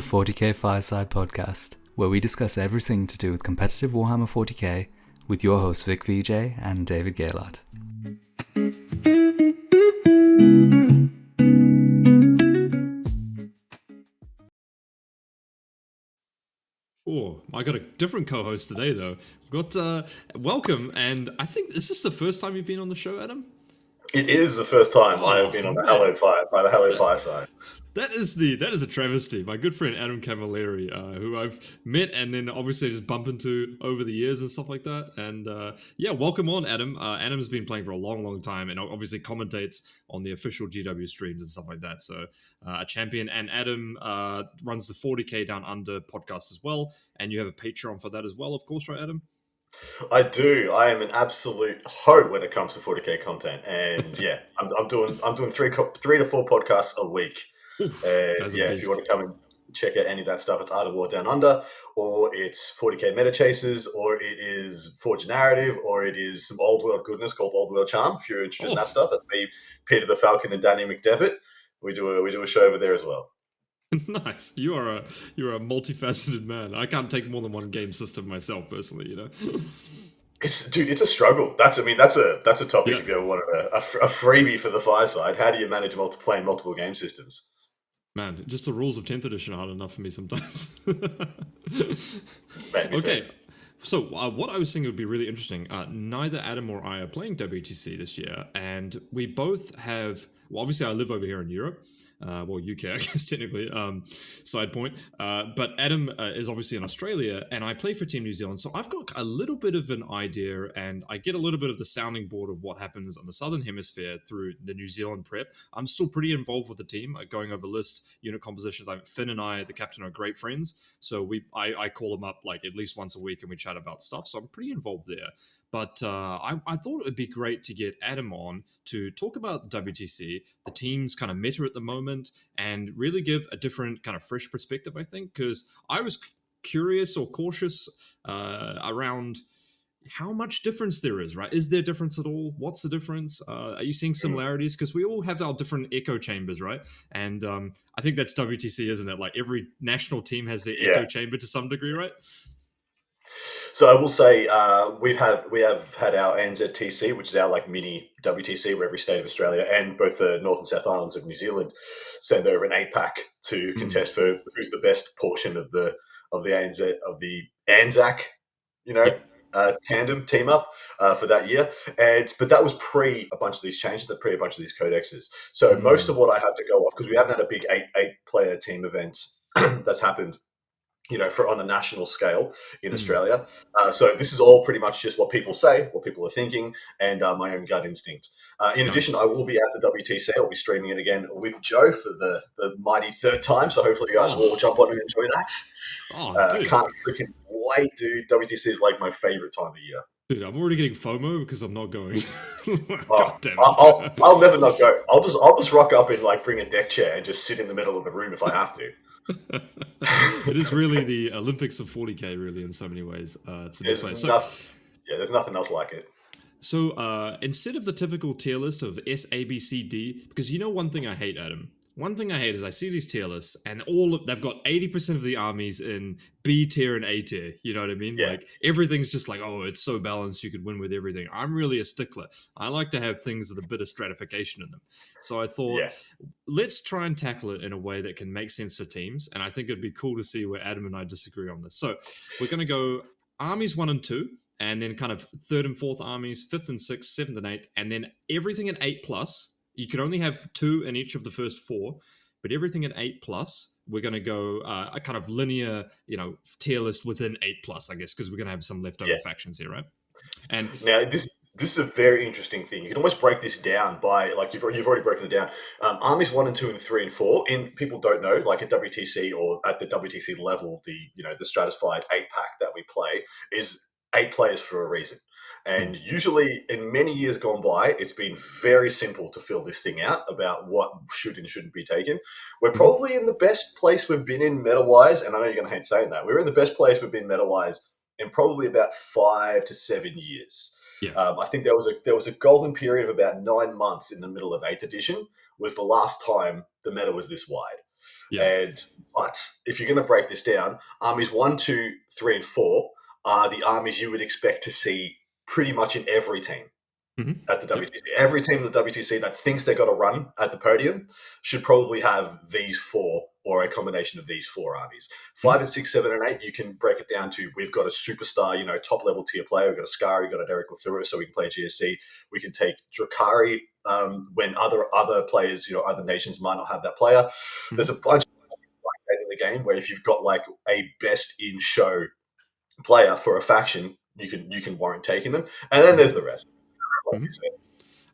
40k Fireside podcast, where we discuss everything to do with competitive Warhammer 40k with your hosts Vik VJ and David Gaylord. Oh, I got a different co-host today, though. We've got welcome, and I think is this the first time you've been on the show, Adam? It is the first time I have been on the Hello Fireside. That is a travesty. My good friend Adam Camilleri, who I've met and then obviously just bump into over the years and stuff like that. And welcome on, Adam. Adam's been playing for a long time and obviously commentates on the official GW streams and stuff like that. So a champion. And Adam runs the 40k Down Under podcast as well. And you have a Patreon for that as well, of course, right, Adam? I do. I am an absolute hoe when it comes to 40k content, and yeah, I'm doing three to four podcasts a week. Oof, and yeah, if you want to come and check out any of that stuff, it's Art of War Down Under, or it's 40k Meta Chasers, or it is Forge Narrative, or it is some old world goodness called Old World Charm. If you're interested in that stuff, that's me, Peter the Falcon, and Danny McDevitt. We do a show over there as well. Nice. You're a multifaceted man. I can't take more than one game system myself, personally. You know, it's a struggle. That's a topic. If you ever wanted a freebie for the Fireside, how do you manage playing multiple game systems? Man, just the rules of 10th edition are hard enough for me sometimes. Okay. So what I was thinking would be really interesting. Neither Adam or I are playing WTC this year, and we both have. Well, obviously, I live over here in Europe. UK, I guess, technically, side point. But Adam is obviously in Australia, and I play for Team New Zealand. So I've got a little bit of an idea, and I get a little bit of the sounding board of what happens on the Southern Hemisphere through the New Zealand prep. I'm still pretty involved with the team, going over lists, unit compositions. Finn and I, the captain, are great friends. So I call him up like at least once a week, and we chat about stuff. So I'm pretty involved there. But I thought it would be great to get Adam on to talk about WTC, the team's kind of meta at the moment, and really give a different kind of fresh perspective, I think, because I was curious or cautious around how much difference there is, right? Is there difference at all? What's the difference? Are you seeing similarities? Because we all have our different echo chambers, right? And I think that's WTC, isn't it? Like every national team has their echo chamber to some degree, right? So I will say we have had our ANZTC, which is our like mini WTC, where every state of Australia and both the North and South Islands of New Zealand send over an 8-pack to contest for who's the best portion of the Anzac, tandem team up for that year. But that was pre a bunch of these changes, pre a bunch of these codexes. So most of what I have to go off, because we haven't had a big eight player team event that's happened, for on a national scale in Australia. So this is all pretty much just what people say, what people are thinking, and my own gut instinct. In addition, I will be at the WTC. I'll be streaming it again with Joe for the mighty third time. So hopefully you guys will jump on and enjoy that. Can't freaking wait, dude. WTC is like my favorite time of year. Dude, I'm already getting FOMO because I'm not going. God damn it. I'll never not go. I'll just rock up and like bring a deck chair and just sit in the middle of the room if I have to. It is really the Olympics of 40k, really, in so many ways. It's the best way. There's nothing else like it. So instead of the typical tier list of S, A, B, C, D, because one thing I hate, Adam. One thing I hate is I see these tier lists, and they've got 80% of the armies in B tier and A tier. You know what I mean? Yeah. Like everything's just like, oh, it's so balanced, you could win with everything. I'm really a stickler. I like to have things with a bit of stratification in them. So I thought, let's try and tackle it in a way that can make sense for teams. And I think it'd be cool to see where Adam and I disagree on this. So we're going to go armies 1 and 2, and then kind of 3rd and 4th armies, 5th and 6th, 7th and 8th, and then everything at 8+. You can only have 2 in each of the first 4, but everything at 8+, we're going to go a kind of linear, tier list within 8+, I guess, because we're going to have some leftover factions here, right? And now this is a very interesting thing. You can almost break this down by like you've already broken it down. Armies 1 and 2 and 3 and 4. People don't know, like at WTC or at the WTC level, the stratified 8-pack that we play is 8 players for a reason. And usually in many years gone by, it's been very simple to fill this thing out about what should and shouldn't be taken. We're probably in the best place we've been in meta-wise, and I know you're going to hate saying that. We're in the best place we've been meta-wise in probably about 5 to 7 years. I think there was a golden period of about 9 months in the middle of 8th edition was the last time the meta was this wide. Yeah. But if you're going to break this down, armies 1, 2, 3, and 4 are the armies you would expect to see pretty much in every team at the Yep. WTC. Every team in the WTC that thinks they've got a run at the podium should probably have these 4 or a combination of these 4 armies. 5 and 6, 7 and 8, you can break it down to we've got a superstar, top level tier player. We've got a Scar, we've got a Derek Lathura, so we can play GSC. We can take Drukhari when other players, other nations might not have that player. There's a bunch of in the game where if you've got like a best in show player for a faction, you can warrant taking them. And then there's the rest. Like you said.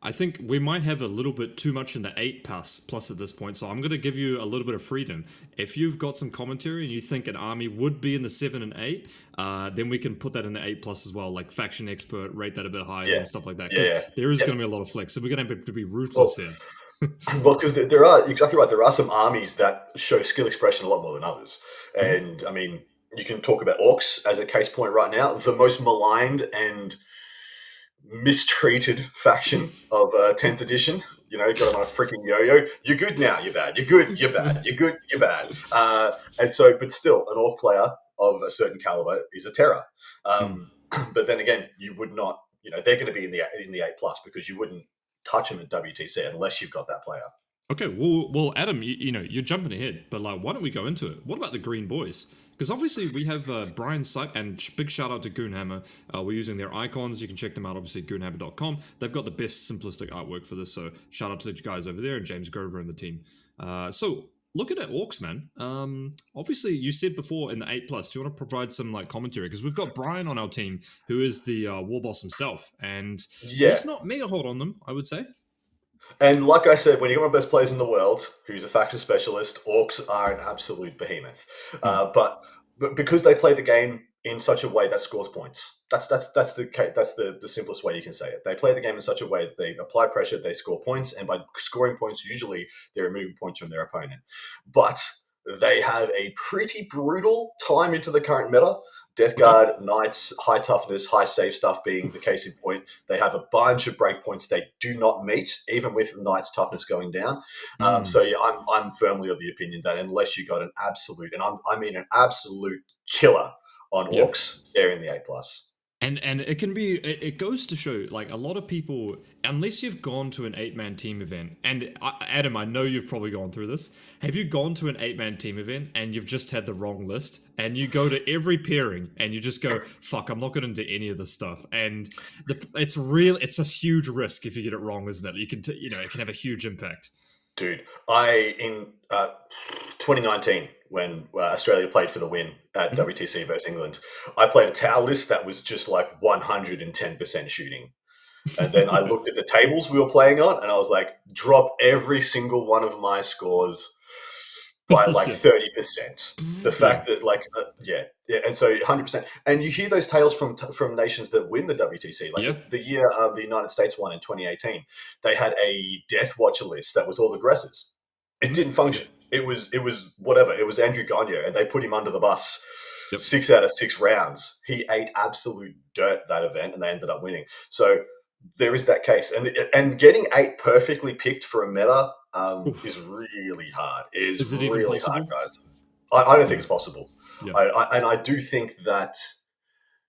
I think we might have a little bit too much in the 8 plus at this point, so I'm going to give you a little bit of freedom. If you've got some commentary and you think an army would be in the 7 and 8, then we can put that in the 8 plus as well, like faction expert, rate that a bit higher and stuff like that. Because there is going to be a lot of flex, so we're going to have to be ruthless here. Well, because there are, exactly right, there are some armies that show skill expression a lot more than others. And I mean, you can talk about Orks as a case point right now, the most maligned and mistreated faction of 10th edition. Got them on a freaking yo-yo. You're good now, you're bad. You're good, you're bad. You're good, you're bad. And so, but still, an Orc player of a certain caliber is a terror. But then again, you would not, they're going to be in the 8 plus because you wouldn't touch them at WTC unless you've got that player. Okay, well, Adam, you're jumping ahead, but why don't we go into it? What about the Green Boys? Because obviously we have Brian's site, and big shout out to Goonhammer. We're using their icons. You can check them out, obviously, goonhammer.com. They've got the best simplistic artwork for this, so shout out to the guys over there and James Grover and the team. So looking at Orks, man. Obviously, you said before in the 8 plus, do you want to provide some commentary? Because we've got Brian on our team, who is the war boss himself, and he's not mega hot on them, I would say. And like I said, when you got one of the best players in the world, who's a faction specialist, Orks are an absolute behemoth. But because they play the game in such a way that scores points, that's the simplest way you can say it. They play the game in such a way that they apply pressure, they score points, and by scoring points, usually they're removing points from their opponent. But they have a pretty brutal time into the current meta. Death Guard, Knights, high toughness, high save stuff being the case in point. They have a bunch of breakpoints they do not meet, even with Knights toughness going down. So yeah, I'm firmly of the opinion that unless you got an absolute, and I mean an absolute killer on Orks, they're in the 8 plus. And it can be, it goes to show, a lot of people, unless you've gone to an 8-man team event, and Adam, I know you've probably gone through this. Have you gone to an 8-man team event and you've just had the wrong list, and you go to every pairing and you just go, fuck, I'm not going to do any of this stuff, and it's a huge risk if you get it wrong, isn't it? You can, it can have a huge impact. Dude, in 2019, when Australia played for the win at WTC versus England, I played a tower list that was just like 110% shooting. And then I looked at the tables we were playing on, and I was like, drop every single one of my scores by like 30%. The fact that and so 100%. And you hear those tales from nations that win the WTC. The year the United States won in 2018, they had a Death Watcher list that was all aggressors. It didn't function. It was whatever. It was Andrew Gagne, and they put him under the bus. 6 out of 6 rounds. He ate absolute dirt that event, and they ended up winning. So there is that case, and getting 8 perfectly picked for a meta is really hard. Is it really hard, guys? I don't think it's possible. Yeah. I do think that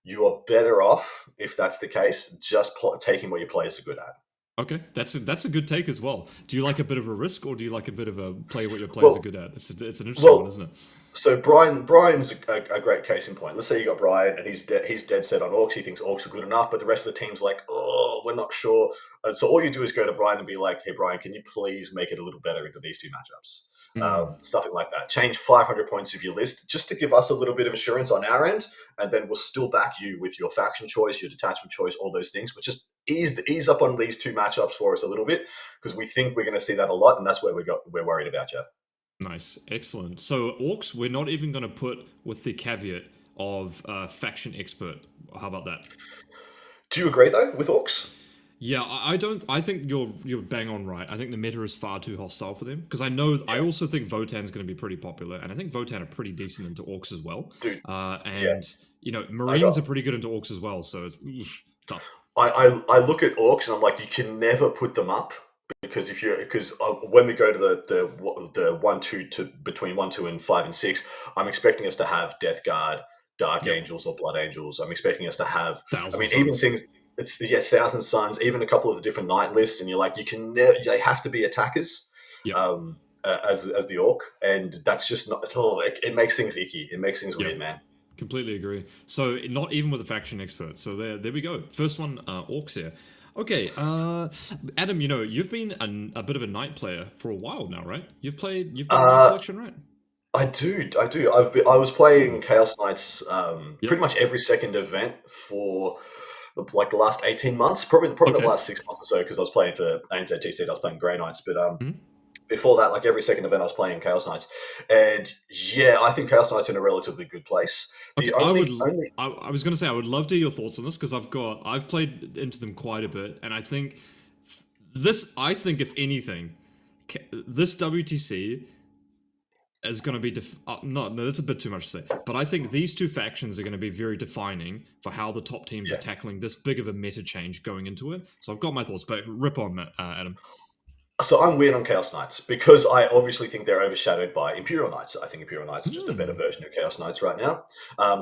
you are better off, if that's the case, just taking what your players are good at. Okay, that's a good take as well. Do you like a bit of a risk, or do you like a bit of a play what your players are good at? It's an interesting one, isn't it? So Brian's a great case in point. Let's say you got Brian, and he's dead set on Orks. He thinks Orks are good enough, but the rest of the team's like, oh, we're not sure. And so all you do is go to Brian and be like, hey, Brian, can you please make it a little better into these 2 matchups? Something like that. Change 500 points of your list just to give us a little bit of assurance on our end, and then we'll still back you with your faction choice, your detachment choice, all those things. But just ease up on these 2 matchups for us a little bit, because we think we're going to see that a lot, and that's where we're worried about you. Nice, excellent. So Orks, we're not even going to put with the caveat of faction expert. How about that? Do you agree though with Orks? Yeah, I don't. I think you're bang on right. I think the meta is far too hostile for them, because I also think Votann's going to be pretty popular, and I think Votann are pretty decent into Orks as well. Dude, Marines are pretty good into Orks as well, so it's tough. I look at Orks and I'm like, you can never put them up because when we go to the 1-2 to between 1-2 and 5 and 6, I'm expecting us to have Death Guard, Dark Angels, or Blood Angels. I'm expecting us to have, even things, Thousand Suns, even a couple of the different night lists, and you're like, they have to be attackers. As the Orc, and that's just not at all. It makes things icky. It makes things weird, man. Completely agree. So not even with a faction expert. So there we go. First one, Orcs here. Okay, Adam, you've been a bit of a Knight player for a while now, right? You've done Knight collection, right? I do. I was playing Chaos Knights pretty much every second event for like the last 18 months, probably not the last 6 months or so, because I was playing for ANZTC, I was playing Grey Knights, but before that, like every second event, I was playing Chaos Knights, and I think Chaos Knights are in a relatively good place. I was going to say I would love to hear your thoughts on this, because I've played into them quite a bit, and I think if anything, this WTC is going to be no, that's a bit too much to say, but I think these two factions are going to be very defining for how the top teams are tackling this big of a meta change going into it. So I've got my thoughts, but rip on, Adam. So I'm weird on Chaos Knights because I obviously think they're overshadowed by Imperial Knights. I think Imperial Knights are just a better version of Chaos Knights right now.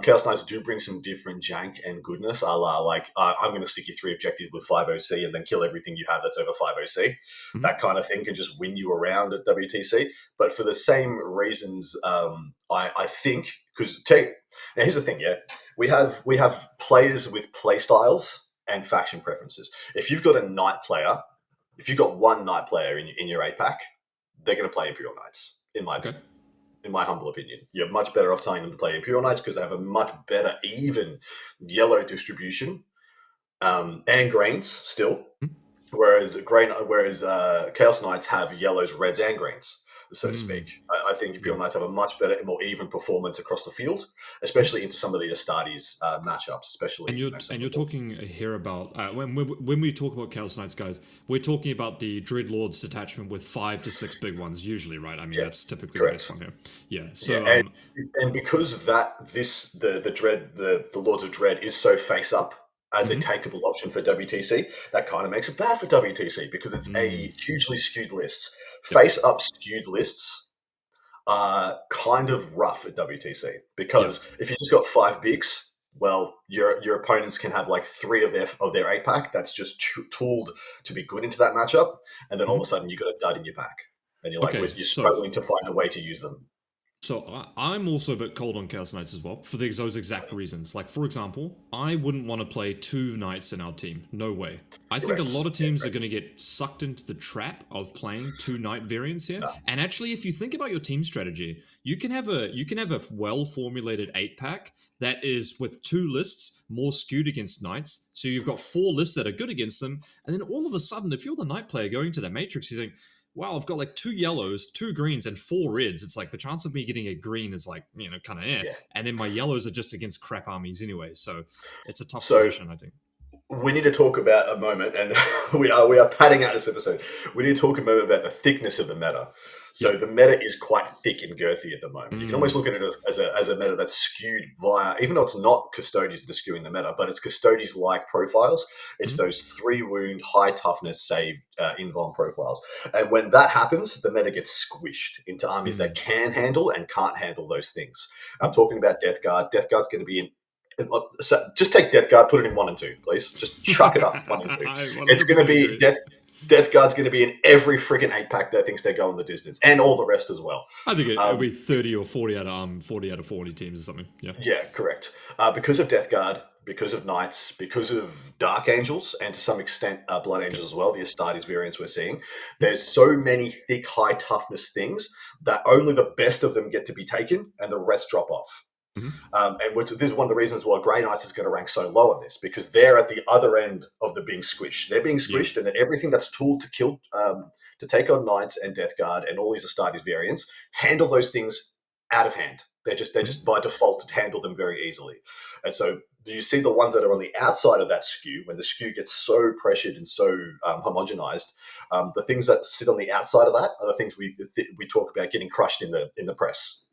Chaos Knights do bring some different jank and goodness, a la I'm going to stick you 3 objectives with 5 OC and then kill everything you have that's over 5 OC. That kind of thing can just win you around at WTC. But for the same reasons, I think, because now here's the thing, we have players with play styles and faction preferences. If you've got a Knight player, if you've got one Knight player in your 8-pack, they're going to play Imperial Knights, in my humble opinion. You're much better off telling them to play Imperial Knights because they have a much better, even yellow distribution and greens still, whereas Chaos Knights have yellows, reds, and greens, so to speak. I think Imperial Knights have a much better, more even performance across the field, especially into some of the Astartes matchups, especially. And you're talking here about when we talk about Chaos Knights, guys, we're talking about the Dreadlords detachment with 5 to 6 big ones usually, right? I mean, that's typically the best one here. Yeah. So and because of that, the Lords of Dread is so face up as a takeable option for WTC, that kind of makes it bad for WTC because it's a hugely skewed list. Face up skewed lists are kind of rough at WTC because if you just got 5 bigs, well, your opponents can have like 3 of their 8-pack that's just tooled to be good into that matchup, and then all of a sudden you got a dud in your pack, and you're you're struggling to find a way to use them. So I'm also a bit cold on Chaos Knights as well, for those exact reasons. Like, for example, I wouldn't want to play 2 Knights in our team. No way. I think a lot of teams are going to get sucked into the trap of playing 2 Knight variants here. No. And actually, if you think about your team strategy, you can have a well-formulated 8-pack that is with 2 lists more skewed against Knights. So you've got 4 lists that are good against them. And then all of a sudden, if you're the Knight player going to that matrix, you think, wow, I've got like 2 yellows, 2 greens, and 4 reds. It's like the chance of me getting a green is like, kind of And then my yellows are just against crap armies anyway. So it's a tough position, I think. We need to talk about a moment, and we are padding out this episode. We need to talk a moment about the thickness of the meta. So the meta is quite thick and girthy at the moment. You can almost look at it as a meta that's skewed via, even though it's not Custodes that are skewing the meta, but it's Custodes-like profiles. It's those 3 wound, high toughness, save, invuln profiles. And when that happens, the meta gets squished into armies that can handle and can't handle those things. I'm talking about Death Guard. Death Guard's going to be in. So just take Death Guard, put it in 1 and 2, please. Just chuck it up 1 and 2. It's going to be Death Guard's going to be in every freaking 8-pack that thinks they're going the distance, and all the rest as well. I think it'll be 30 or 40 out of 40 teams or something. Yeah, correct. Because of Death Guard, because of Knights, because of Dark Angels, and to some extent Blood Angels as well, the Astartes variants we're seeing, there's so many thick, high toughness things that only the best of them get to be taken, and the rest drop off. And this is one of the reasons why Grey Knights is going to rank so low on this, because they're at the other end of the being squished. They're being squished, and then everything that's tooled to kill, to take on Knights and Death Guard and all these Astartes variants, handle those things out of hand. They're just by default to handle them very easily. And so you see the ones that are on the outside of that skew, when the skew gets so pressured and so homogenized, the things that sit on the outside of that are the things we talk about getting crushed in the press.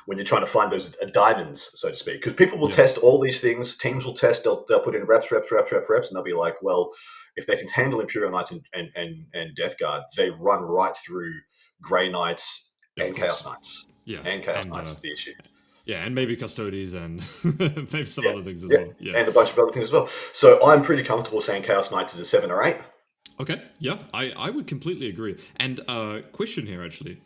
When you're trying to find those diamonds, so to speak. Because people will test all these things. Teams will test. They'll put in reps, and they'll be like, well, if they can handle Imperial Knights and Death Guard, they run right through Grey Knights and Chaos Knights. Yeah, and Chaos Knights is the issue. Yeah, and maybe Custodes and maybe some other things as well. Yeah, and a bunch of other things as well. So I'm pretty comfortable saying Chaos Knights is a 7 or 8. Okay, yeah, I would completely agree. And question here, actually.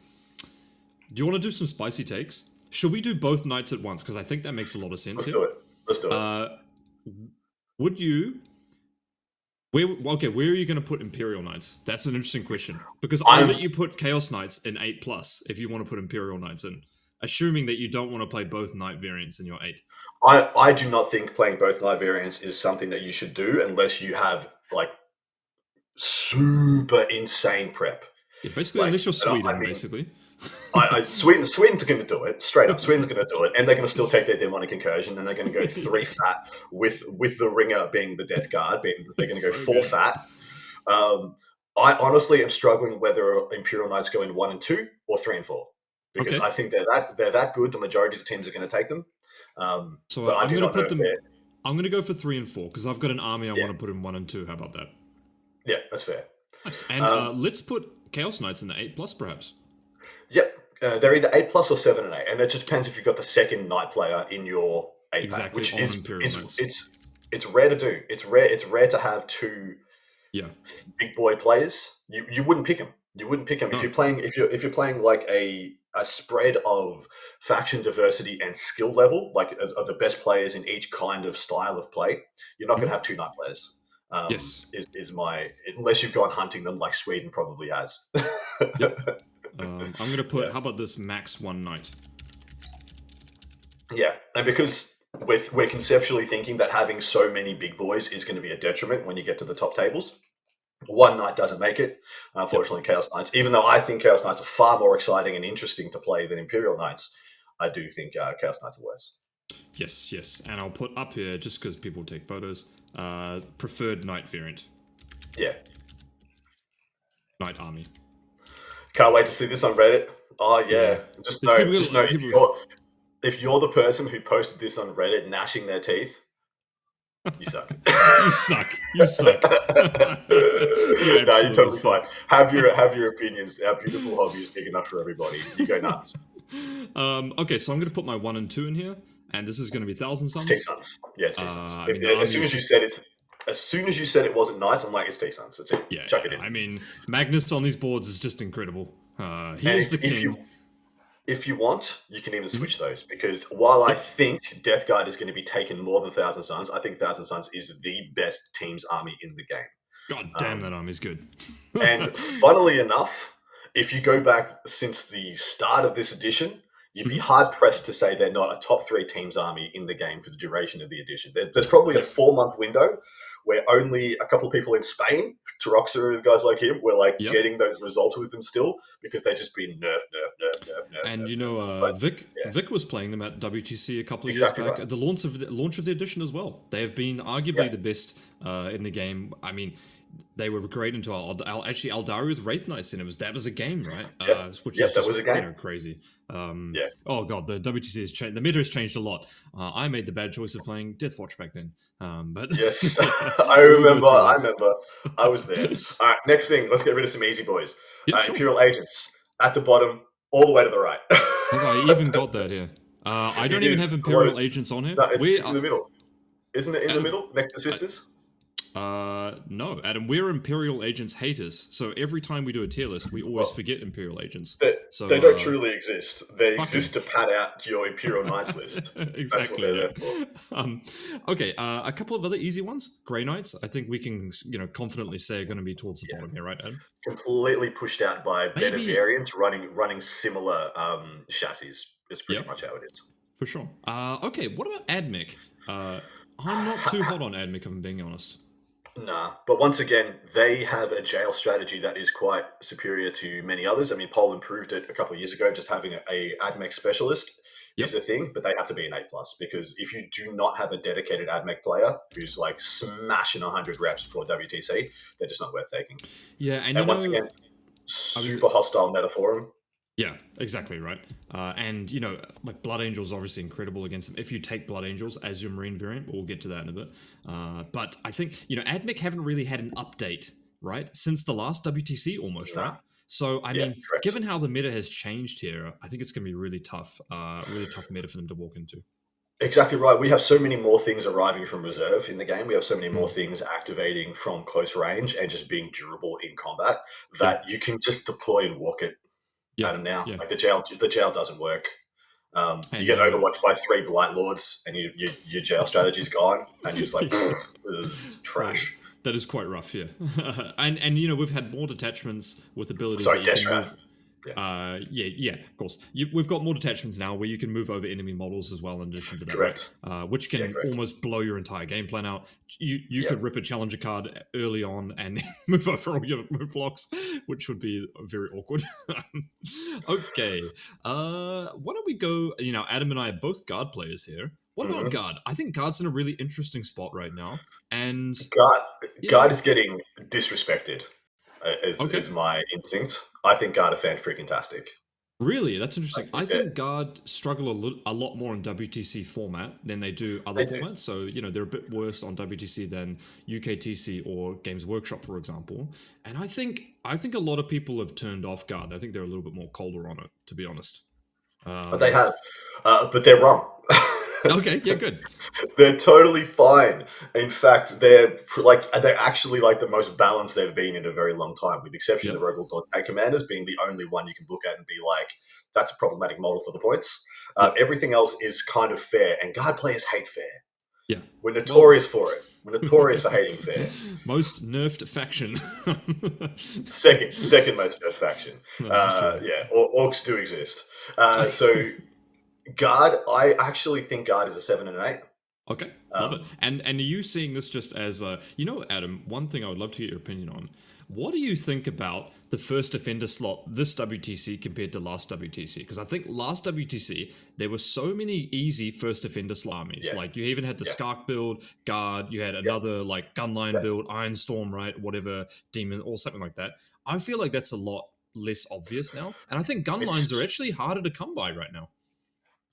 Do you want to do some spicy takes? Should we do both knights at once? Because I think that makes a lot of sense. Let's do it. Would you... where are you going to put Imperial Knights? That's an interesting question. Because I'll let you put Chaos Knights in 8+, if you want to put Imperial Knights in. Assuming that you don't want to play both knight variants in your 8. I do not think playing both knight variants is something that you should do unless you have, like, super insane prep. Yeah, basically, like, unless you're Sweden, basically. Sweden's going to do it, straight up. Sweden's going to do it, and they're going to still take their demonic incursion, and they're going to go 3 fat with the ringer being the Death Guard. They're going to go 4 fat. I honestly am struggling whether Imperial Knights go in 1 and 2 or 3 and 4, because I think they're that good. The majority of teams are going to take them. So but I'm going to put them. They're... I'm going to go for 3 and 4 because I've got an army I want to put in 1 and 2. How about that? Yeah, that's fair. Nice. And let's put Chaos Knights in the 8+, perhaps. Yep. They're either 8+ or 7 and 8, and it just depends if you've got the second knight player in your 8 pack, which is it's rare to do. It's rare to have 2 big boy players. You wouldn't pick them. You wouldn't pick them if you're playing like a spread of faction diversity and skill level, like of the best players in each kind of style of play. You're not going to have 2 knight players. Is my, unless you've gone hunting them like Sweden probably has. Yep. I'm going to put, how about this, max 1 knight? Yeah, and because we're conceptually thinking that having so many big boys is going to be a detriment when you get to the top tables. 1 knight doesn't make it, unfortunately. Chaos Knights, even though I think Chaos Knights are far more exciting and interesting to play than Imperial Knights, I do think Chaos Knights are worse. Yes, and I'll put up here, just because people take photos, preferred knight variant. Yeah. Knight army. Can't wait to see this on Reddit. Oh yeah, just know if you're the person who posted this on Reddit gnashing their teeth, you suck. You suck. No, you're totally fine. Have your opinions. Our beautiful hobby is big enough for everybody. You go nuts. Okay, so I'm going to put my 1 and 2 in here, and this is going to be 1,000 suns. It's T-Suns. Yeah, it's T-Suns. As soon as you said it wasn't nice, I'm like, it's T-Suns. That's it. Yeah, chuck it in. I mean, Magnus on these boards is just incredible. He is the king. If you want, you can even switch those, because while I think Death Guard is going to be taken more than 1,000 Suns, I think 1,000 Suns is the best team's army in the game. God damn, that army's good. And funnily enough, if you go back since the start of this edition, you'd be hard-pressed to say they're not a top 3 teams army in the game for the duration of the edition. There's probably a 4-month window where only a couple of people in Spain, Taroxa and guys like him, were like getting those results with them still, because they've just been nerf. And you know, Vik was playing them at WTC a couple of years back at the launch of the edition as well. They have been arguably the best in the game. I mean, they were great into actually Aeldari with Wraith Knights, and that was a game, right? Which is just, was a game. Crazy. Oh god, the WTC has changed. The meta has changed a lot. I made the bad choice of playing Deathwatch back then. But yes, I remember. I was there. All right, next thing. Let's get rid of some easy boys. Imperial Agents at the bottom, all the way to the right. I even got that here. I don't even have Imperial Agents on here. No, it's in the middle. Isn't it in the middle next to Sisters? No, Adam, we're Imperial Agents haters. So every time we do a tier list, we always forget Imperial Agents. They don't truly exist. They exist to pad out your Imperial Knights list. Exactly. That's what they're there for. Okay, a couple of other easy ones. Grey Knights, I think we can, confidently say are going to be towards the bottom here, right, Adam? Completely pushed out by better variants running similar chassis. It's pretty much how it is. For sure. Okay, what about AdMech? I'm not too hot on AdMech, if I'm being honest. Nah, but once again, they have a jail strategy that is quite superior to many others. I mean, Poland proved it a couple of years ago. Just having a AdMech specialist is a thing, but they have to be an A+, because if you do not have a dedicated AdMech player who's like smashing 100 reps before WTC, they're just not worth taking. Yeah, and once again, super hostile meta for them. Yeah, exactly right. And like Blood Angels obviously incredible against them. If you take Blood Angels as your Marine variant, but we'll get to that in a bit. But I think AdMech haven't really had an update, right, since the last WTC almost, No. right? So I Yeah, mean, correct. given how the meta has changed here, I think it's going to be really tough meta for them to walk into. Exactly right. We have so many more things arriving from reserve in the game. We have so many more Mm. things activating from close range and just being durable in combat Yeah, that you can just deploy and walk it yeah, at them now. yeah. Like the jail doesn't work. You And get overwatched by 3 Blight Lords, and your jail strategy's gone, and you're just like, yeah. this is Uh, trash. that is quite rough, yeah. And we've had more detachments with abilities Sorry, that you can Deshran. move. Yeah, Yeah, of course. We've got more detachments now where you can move over enemy models as well. In addition to that, right? correct. Which Yeah, can correct. almost blow your entire game plan out. You Yeah. could rip a challenger card early on and move over all your move blocks, which would be very awkward. Okay, why don't we go? Adam and I are both guard players here. What about hmm guard? I think guard's in a really interesting spot right now, and God, yeah, God is getting disrespected. Is okay. my instinct. I think God are fan freaking tastic. Really, that's I interesting. I think that think Guard struggle a lot more in WTC format than they do other they do. formats. So, they're a bit worse on WTC than UKTC or Games Workshop, for example. And I think a lot of people have turned off Guard. I think they're a little bit more colder on it, to be honest. They Um, have, but they're wrong. okay, yeah, good. They're totally fine. In fact, they're actually like the most balanced they've been in a very long time, with the exception of Yep, Rogue Dante Commanders being the only one you can look at and be like, that's a problematic model for the points. yep, Everything else is kind of fair, and guard players hate fair. yeah. We're Well, notorious for it. We're notorious for hating fair. most nerfed faction. Second most nerfed faction. That's true. Yeah, Orks do exist. So guard, I actually think guard is a 7 and 8. Okay, love it. Um, And are you seeing this just as Adam? One thing I would love to get your opinion on. What do you think about the first defender slot this WTC compared to last WTC? Because I think last WTC there were so many easy first defender slamies. yeah, Like you even had the yeah, Skark build, guard. You had yeah, another like gunline yeah. build, Ironstorm, right? Whatever demon or something like that. I feel like that's a lot less obvious now, and I think gunlines are It's actually harder to come by right now.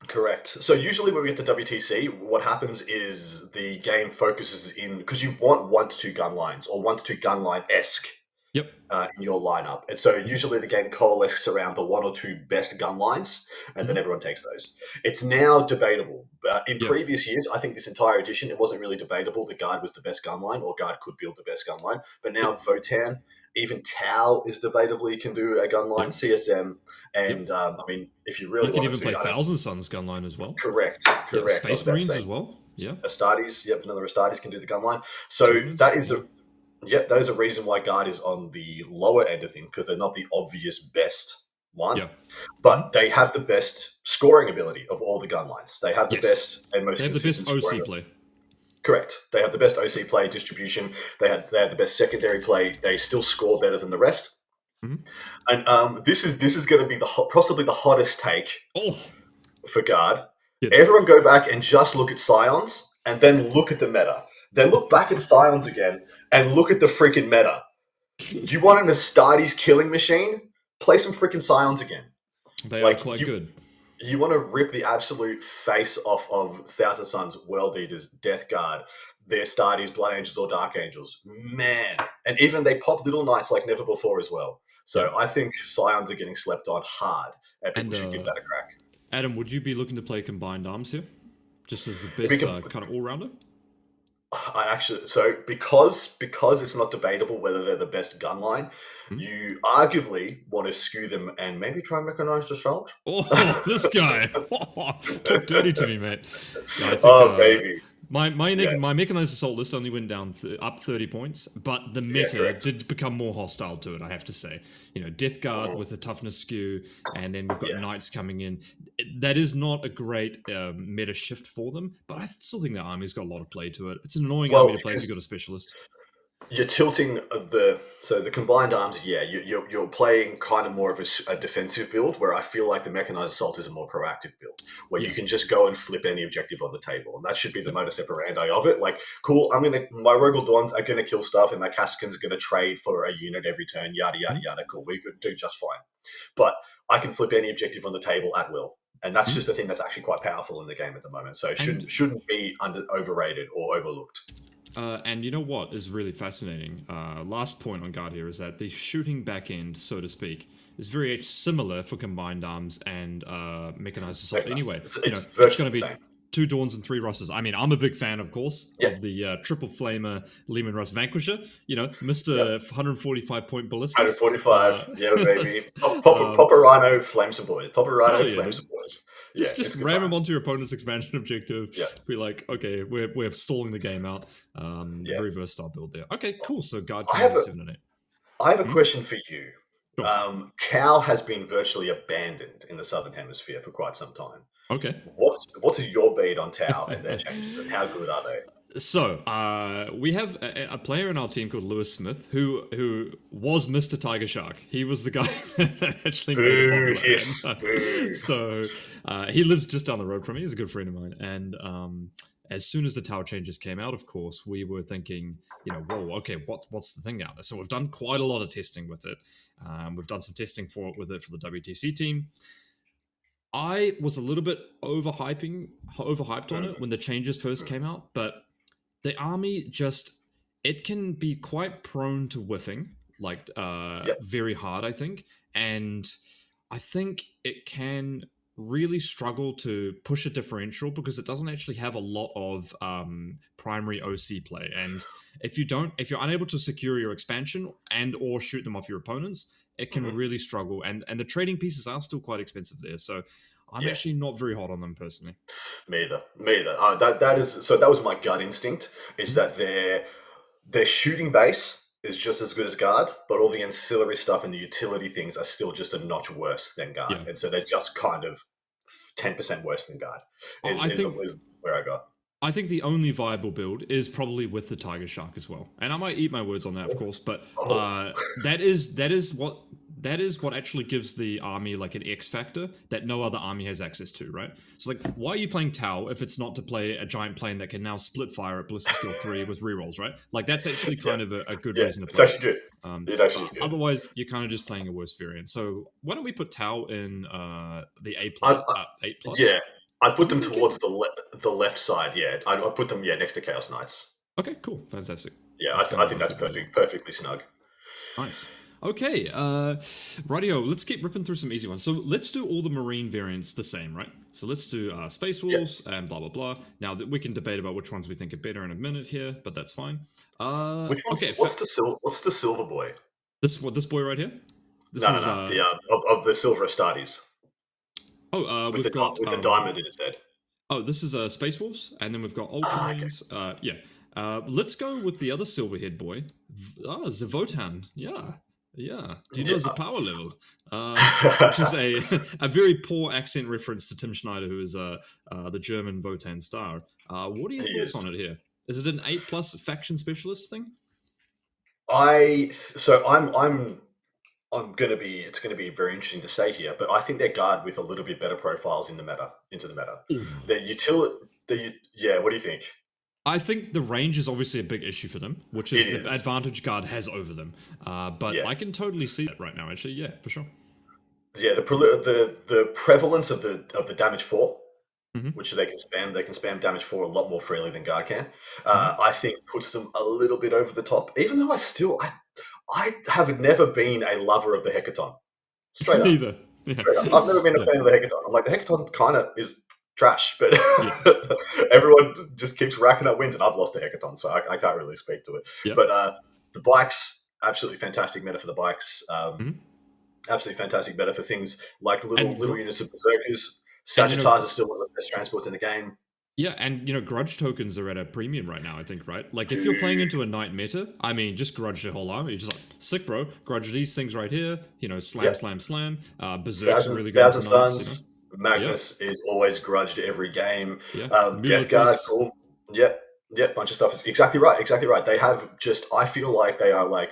correct. So usually when we get to WTC, what happens is the game focuses in because you want 1 to 2 gun lines or 1 to 2 gun line esque Yep. in your lineup, and so Mm-hmm. usually the game coalesces around the 1 or 2 best gun lines, and then Mm-hmm. everyone takes those. It's now debatable. In Yeah. previous years, I think this entire edition, it wasn't really debatable. The guard was the best gun line, or guard could build the best gun line. But Yep. now Votann, even Tau is debatably can do a gun line. Yep. CSM, Yep. and I mean, if you You really can wanted even to, play Thousand Suns gunline as well. correct, Yeah, correct. I was Space about to Marines say as well. Yeah, Astartes. Yep, vanilla Astartes can do the gun line. So Tyranids. that is Yeah, a yep, that is a reason why guard is on the lower end of things because they're not the obvious best one, yeah. but Mhm. they have the best scoring ability of all the gun lines. They have the Yes, best and most they have the best consistent OC scoring. play. Correct. They have the best OC play distribution. They have the best secondary play. They still score better than the rest. Mhm. And this is going to be possibly the hottest take Oh, for guard. good. Everyone go back and just look at Scions and then look at the meta. Then look back at Scions again and look at the freaking meta. Do you want an Astartes killing machine? Play some freaking Scions again. They are Like quite good. you want to rip the absolute face off of Thousand Suns, World Eaters, Death Guard, their Astartes, Blood Angels, or Dark Angels. Man. And even they pop Little Knights like never before as well. Yeah. So I think Scions are getting slept on hard, and people And should give that a crack. Adam, would you be looking to play combined arms here, just as the We best can, kind of all rounder? I actually so because it's not debatable whether they're the best gun line, Hmm? you arguably want to skew them and maybe try mechanized assault. Oh, this guy! Talk dirty to me, mate. Yeah, I think Oh baby, my yeah, my mechanized assault list only went down up 30 points, but the yeah, meta correct. did become more hostile to it. I have to say, Death Guard Mhm. with the toughness skew, and then we've got Yeah, Knights coming in. That is not a great meta shift for them, but I still think the army's got a lot of play to it. It's an annoying army well, to play if you've because got a specialist. you're tilting the combined arms. Yeah, you're playing kind of more of a defensive build, where I feel like the mechanized assault is a more proactive build, where Yeah. you can just go and flip any objective on the table, and that should be the Yep. modus operandi of it. Like, cool, my Rogal Dawns are gonna kill stuff, and my Casicans are gonna trade for a unit every turn. Yada yada Mhm. yada. Cool, we could do just fine, but I can flip any objective on the table at will. And that's Mhm. just the thing that's actually quite powerful in the game at the moment. So it And shouldn't be overrated or overlooked. and you know what is really fascinating? Last point on guard here is that the shooting back end, so to speak, is very similar for combined arms and mechanized assault. Anyway, It's it's virtually going to the be same. 2 Dawns and 3 Russes. I mean, I'm a big fan, of course, Yeah, of the triple flamer Lehman Russ Vanquisher. yep. Mister 145 point ballistas. 145. Yeah, baby. Pop a rhino, flame some boys. Pop a Hell rhino, yeah, flame dude. some boys. Yeah, Just it's a good ram time. them onto your opponent's expansion objective. Yeah, Be like, okay, we're stalling the game out. yeah. Very versatile build there. Okay, cool. So guard I have commander a 7 and 8. I have a Hmm? question for you. Sure. Tau has been virtually abandoned in the Southern Hemisphere for quite some time. Okay. What's your beat on Tau and their changes, and how good are they? So we have a player in our team called Lewis Smith, who was Mr. Tiger Shark. He was the guy that actually made it Boo, popular. hiss, And, boo. so he lives just down the road from me. He's a good friend of mine. And as soon as the tower changes came out, of course, we were thinking, whoa, okay, what's the thing out there? So we've done quite a lot of testing with it. We've done some testing for the WTC team. I was a little bit overhyped on it when the changes first came out, but the army it can be quite prone to whiffing, like Yep. very hard, I think. And I think it can really struggle to push a differential because it doesn't actually have a lot of primary OC play. And if you're unable to secure your expansion and or shoot them off your opponents, it can really struggle. And the trading pieces are still quite expensive there. So I'm Yeah. actually not very hot on them personally. Me either. Me either. That was my gut instinct. Is Mhm. that their shooting base is just as good as guard, but all the ancillary stuff and the utility things are still just a notch worse than guard, Yeah. and so they're just kind of 10% worse than guard. I think Is where I got. I think the only viable build is probably with the Tiger Shark as well. And I might eat my words on that, of course, but Oh, that is what actually gives the army like an X factor that no other army has access to, right? So like, why are you playing Tau if it's not to play a giant plane that can now split fire at Ballistic Skill 3 with rerolls, right? Like that's actually yeah, kind of a good yeah. reason to It's play it. actually good. It actually But is good. otherwise, you're kind of just playing a worse variant. So why don't we put Tau in the A I, plus, I, 8+? yeah, I put You them think it? towards the left side. Yeah, I put them next to Chaos Knights. Okay, cool, fantastic. Yeah, That's kind I of what I think was that's thinking as well. perfectly snug. Nice. Okay, rightio, let's keep ripping through some easy ones. So let's do all the marine variants the same, right? So let's do Space Yeah. Wolves and blah, blah, blah. Now, we can debate about which ones we think are better in a minute here, but that's fine. Which one's Okay, what's the silver boy? this boy right here? This No, no, is, no. The of the silver Astartes we've got, with the diamond in its head. this is Space Wolves, and then we've got Ah, okay. Ultramarines. Yeah. Let's go with the other silver-haired boy. Votann. Yeah. Yeah. Do you know his power level? Which is a very poor accent reference to Tim Schneider, who is the German Votann star. What are your He thoughts is. on it here? Is it an 8+ faction specialist thing? I'm gonna be. It's gonna be very interesting to say here, but I think they're guard with a little bit better profiles in the meta. Into the meta, Ooh. the utility. Yeah. What do you think? I think the range is obviously a big issue for them, which is It the is. advantage guard has over them. But Yeah. I can totally see that right now, actually. Yeah, for sure. Yeah. The prevalence of the damage 4, Hmm. which they can spam damage 4 a lot more freely than guard can. Hmm. I think puts them a little bit over the top. Even though I have never been a lover of the Hecaton. Straight up. Neither. Yeah. Straight up. I've never been a Yeah. fan of the Hecaton. I'm like, the Hecaton kind of is trash, but Yeah. everyone just keeps racking up wins, and I've lost a Hecaton, so I can't really speak to it. Yeah. But the bikes, absolutely fantastic meta for the bikes. Mhm. Absolutely fantastic meta for things like And little units of Berserkers. and Sagittars are still one of the best transports in the game. yeah, and grudge tokens are at a premium right now, I think, right? Like if you're playing into a knight meta, I mean, just grudge your whole army. You're just like, sick, bro. Grudge these things right here. Slam, Yep. slam, slam. Berserk's really good Thousand into knights. Suns. Magnus is always grudged every game. Yeah. Death Guard, Face. cool. Yep. Yeah, bunch of stuff is exactly right. Exactly right. They have just. I feel like they are like.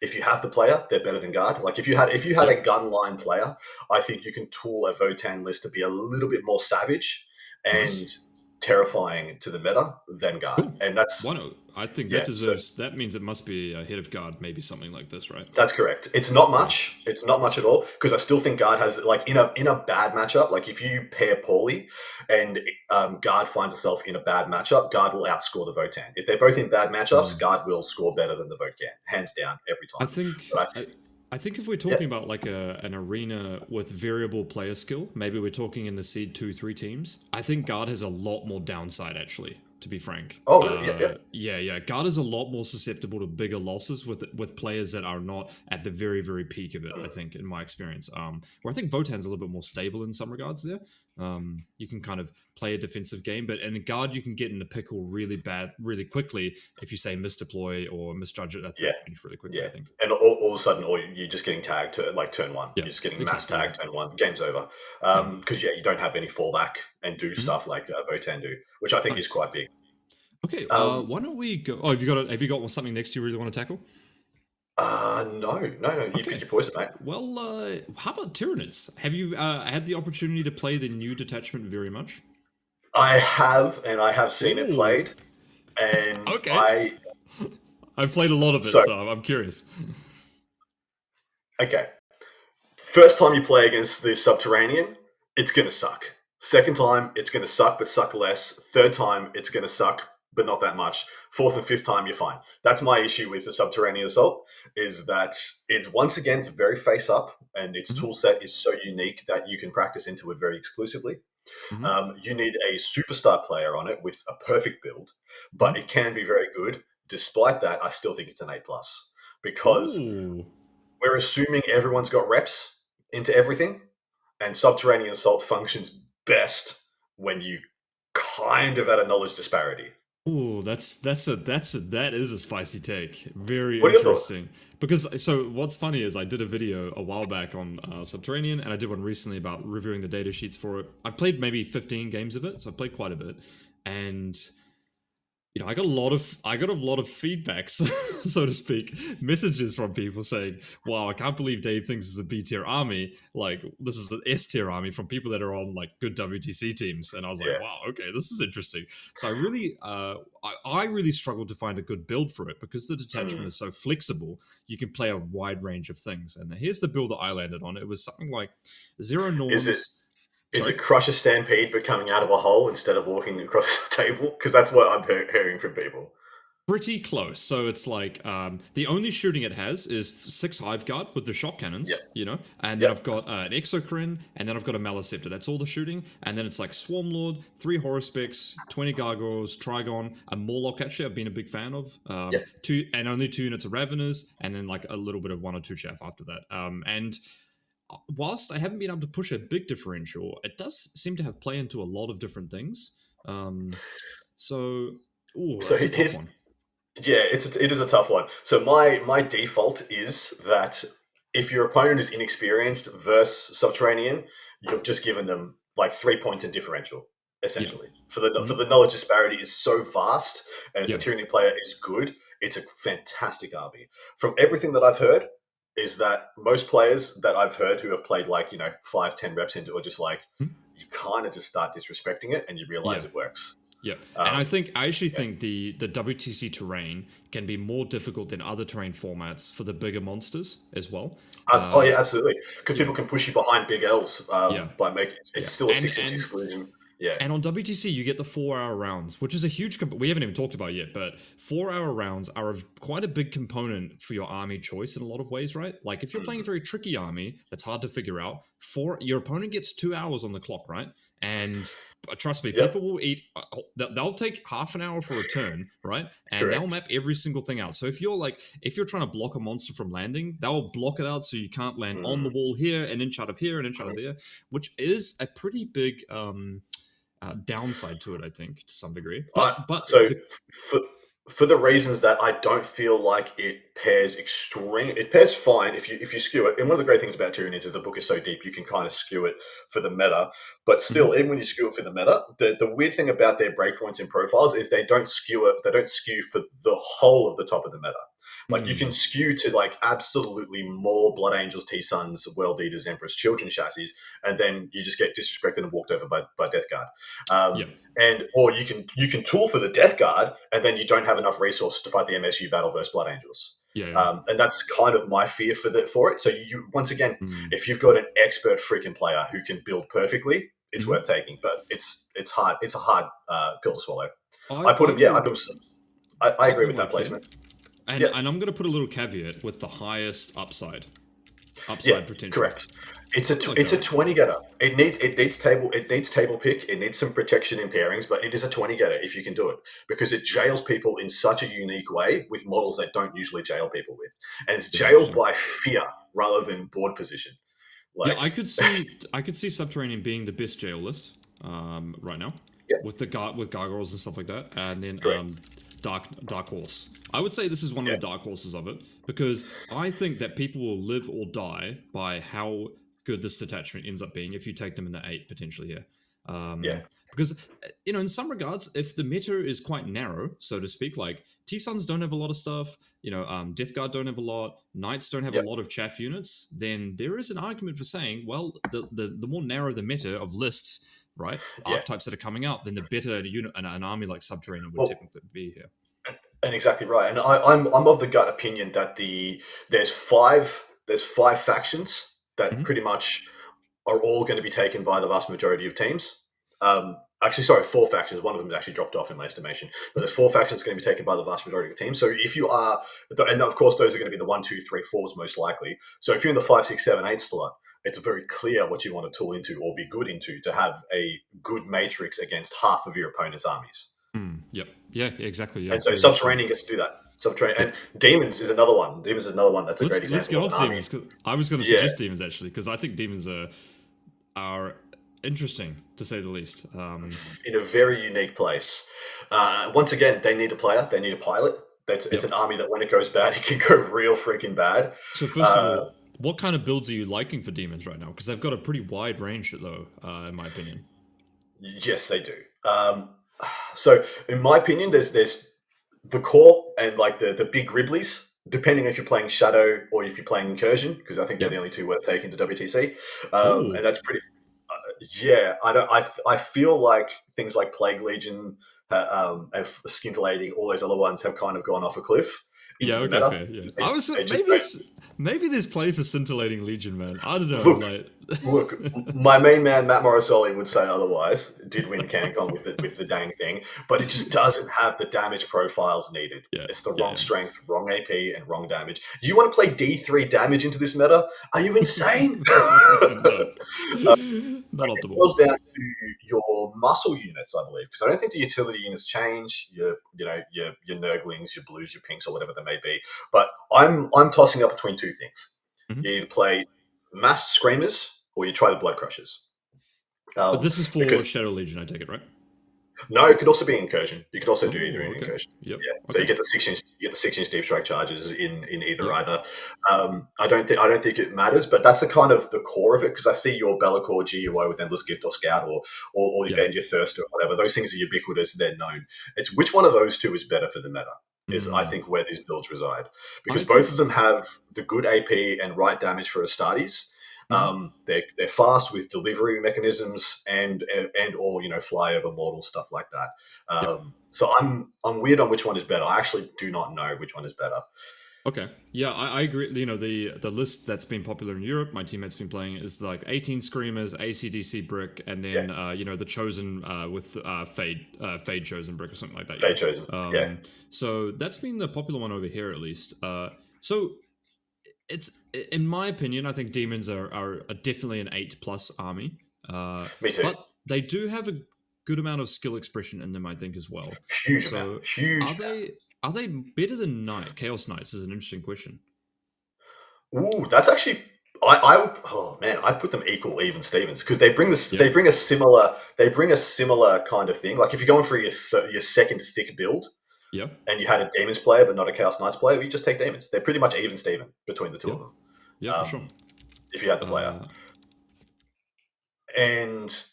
If you have the player, they're better than guard. Like if you had a gun line player, I think you can tool a Votann list to be a little bit more savage and Nice. terrifying to the meta than guard. Cool. And Why that's not? I think that yeah. So deserves. That means it must be ahead of guard, maybe something like this, right? that's correct. It's not Yeah. much. It's not much at all because I still think guard has like in a bad matchup. Like if you pair poorly, and guard finds itself in a bad matchup, guard will outscore the Votann. If they're both in bad matchups, guard will score better than the Votann, hands down, every I time. think. But I think if we're yeah. talking about like an arena with variable player skill, maybe we're talking in the seed 2-3 teams. I think guard has a lot more downside, actually. To be frank. Oh, really? Yeah. Guard is a lot more susceptible to bigger losses with players that are not at the very, very peak of it, I think, in my experience. Where I think Votann's a little bit more stable in some regards there. You can kind of play a defensive game, but in guard you can get in a pickle really bad, really quickly if you say misdeploy or misjudge it at the range really quickly, I think. And all of a sudden, or you're just getting tagged to like turn one. Yeah, You're just getting exactly, mass tagged turn one. Game's over. Because you don't have any fallback and do stuff like Votann do, which I think is quite big. Okay, why don't we go? Oh, have you got something next you really want to tackle? No. You pick your poison, mate. Well, how about Tyranids? Have you had the opportunity to play the new detachment very much? I have, and I have seen it played, and I've played a lot of it, so I'm curious. Okay. First time you play against the Subterranean, it's going to suck. Second time, it's going to suck, but suck less. Third time, it's going to suck, but not that much. Fourth and fifth time, you're fine. That's my issue with the Subterranean Assault, is that it's once again, it's very face up, and its tool set is so unique that you can practice into it very exclusively. You need a superstar player on it with a perfect build, but it can be very good. Despite that, I still think it's an A+, because we're assuming everyone's got reps into everything, and Subterranean Assault functions best when you kind of at a knowledge disparity. Oh, that is a spicy take. Very What are your thoughts? interesting. Because so what's funny is I did a video a while back on Subterranean, and I did one recently about reviewing the data sheets for it. I've played maybe 15 games of it, so I've played quite a bit, and I got a lot of feedbacks, so to speak, messages from people saying, "Wow, I can't believe Dave thinks it's a B tier army. Like this is an S tier army," from people that are on like good WTC teams. And I was like, "Wow, okay, this is interesting." So I really, I really struggled to find a good build for it because the detachment is so flexible. You can play a wide range of things. And here's the build that I landed on. It was something like 0 norms. Is it Crush a Stampede but coming out of a hole instead of walking across the table? Because that's what I'm hearing from people. Pretty close. So it's like the only shooting it has is 6 Hive Guard with the shock cannons, and then I've got an Exocrine, and then I've got a Maleceptor. That's all the shooting. And then it's like Swarm Lord, 3 Horror Specs, 20 Gargoyles, Trigon, a Morlock, actually I've been a big fan of. 2 and only 2 units of Raveners, and then like a little bit of 1 or 2 Chaff after that. And whilst I haven't been able to push a big differential, it does seem to have play into a lot of different things. That's a tough one. Yeah, it is a tough one. So my default is that if your opponent is inexperienced versus Subterranean, you've just given them like 3 points in differential, essentially. For the knowledge disparity is so vast, and if the Tyranny player is good, it's a fantastic army. From everything that I've heard, is that most players that I've heard who have played like 5-10 reps into it are just like you kind of just start disrespecting it and you realize it works. Yeah, and I actually think the WTC terrain can be more difficult than other terrain formats for the bigger monsters as well. Oh yeah, absolutely, because people can push you behind big L's by making it's still a 6-inch exclusion. Yeah. And on WTC, you get the 4-hour rounds, which is a huge... we haven't even talked about it yet, but 4-hour rounds are quite a big component for your army choice in a lot of ways, right? Like, if you're playing a very tricky army that's hard to figure out, your opponent gets 2 hours on the clock, right? And trust me, people will eat... they'll take half an hour for a turn, right? And they'll map every single thing out. So if you're trying to block a monster from landing, they'll block it out so you can't land on the wall here, an inch out of here, an inch out of there, which is a pretty big... downside to it, I think, to some degree. for the reasons that I don't feel like it pairs it pairs fine if you skew it. And one of the great things about Tyranids is the book is so deep you can kind of skew it for the meta. But still, even when you skew it for the meta, the weird thing about their breakpoints and profiles is they don't skew for the whole of the top of the meta. Like you can skew to like absolutely more Blood Angels, T Suns, World Eaters, Emperors, Children chassis, and then you just get disrespected and walked over by Death Guard. And or you can tool for the Death Guard, and then you don't have enough resources to fight the MSU battle versus Blood Angels. And that's kind of my fear for it. So you once again, if you've got an expert freaking player who can build perfectly, it's worth taking. But it's hard. It's a hard pill to swallow. I agree with that placement. And I'm going to put a little caveat with the highest upside potential. Correct. It's a 20 getter. It needs table pick. It needs some protection in pairings, but it is a 20 getter if you can do it, because it jails people in such a unique way with models that don't usually jail people with, and it's jailed by fear rather than board position. Like, I could see Subterranean being the best jail list right now with gargoyles and stuff like that, and then Dark Horse. I would say this is one of the dark horses of it, because I think that people will live or die by how good this detachment ends up being if you take them in the 8 potentially here. Because, in some regards, if the meta is quite narrow, so to speak, like T-Suns don't have a lot of stuff, Death Guard don't have a lot, Knights don't have a lot of chaff units, then there is an argument for saying, well, the more narrow the meta of lists, right, archetypes that are coming out, then the better an army like Subterranean would typically be here. And exactly right. And I'm of the gut opinion that there's five factions that pretty much are all going to be taken by the vast majority of teams. Actually, sorry, 4 factions. One of them has actually dropped off in my estimation. But there's 4 factions going to be taken by the vast majority of teams. So if you are, and of course those are going to be the 1, 2, 3, 4s most likely. So if you're in the 5, 6, 7, 8 slot, it's very clear what you want to tool into or be good into to have a good matrix against half of your opponent's armies. Yep. Yeah, exactly. Yeah. And so Subterranean gets to do that. And Daemons is another one. That's a great example. Let's get on to Daemons. I was going to suggest Daemons, actually, because I think Daemons are interesting, to say the least. In a very unique place. Once again, they need a player. They need a pilot. It's an army that when it goes bad, it can go real freaking bad. So first of all, what kind of builds are you liking for Daemons right now? Because they've got a pretty wide range, though, in my opinion. Yes, they do. So, in my opinion, there's the core and like the big Griblies, depending if you're playing Shadow or if you're playing Incursion, because I think they're the only 2 worth taking to WTC. And that's pretty. I feel like things like Plague Legion, and Scintillating, all those other ones have kind of gone off a cliff. Fair. Yeah. Maybe there's play for Scintillating Legion, man. I don't know. Look, my main man Matt Morrisoli would say otherwise. Did win CanCon with the dang thing, but it just doesn't have the damage profiles needed. It's the wrong strength, wrong AP, and wrong damage. Do you want to play D3 damage into this meta? Are you insane? Not optimal. It boils down to your muscle units, I believe, because I don't think the utility units change. Your Nurglings, your Blues, your Pinks, or whatever they may be. But I'm tossing up between 2 things. You either play Mass Screamers or you try the Blood Crushers. But this is for Shadow Legion, I take it, right? No, it could also be Incursion. You could also do either in Incursion. Yep. Yeah. Okay. So you get the 6-inch deep strike charges in either. I don't think it matters, but that's the kind of the core of it, because I see your Be'lakor GUO with Endless Gift or Scout or and your Thirst or whatever. Those things are ubiquitous. They're known. It's which one of those 2 is better for the meta is I think where these builds reside, because both of them have the good AP and right damage for Astartes. They're fast with delivery mechanisms and or fly over mortal stuff like that. So I'm weird on which one is better. I actually do not know which one is better. Okay, yeah, I agree. The list that's been popular in Europe, my teammates been playing, is like 18 Screamers, ACDC Brick, and then the Chosen with Fade Chosen Brick or something like that. Fade Chosen. So that's been the popular one over here, at least. So it's, in my opinion, I think Daemons are definitely an 8+ army. Me too. But they do have a good amount of skill expression in them, I think, as well. Huge. Are they better than Chaos Knights? Is an interesting question. Ooh, that's actually I put them equal, even Stevens, because they bring this. They bring a similar kind of thing. Like if you're going for your second thick build, Yeah. and you had a Demons player but not a Chaos Knights player, you just take Demons. They're pretty much even Steven between the two of them. Yeah, for sure. If you had the player. And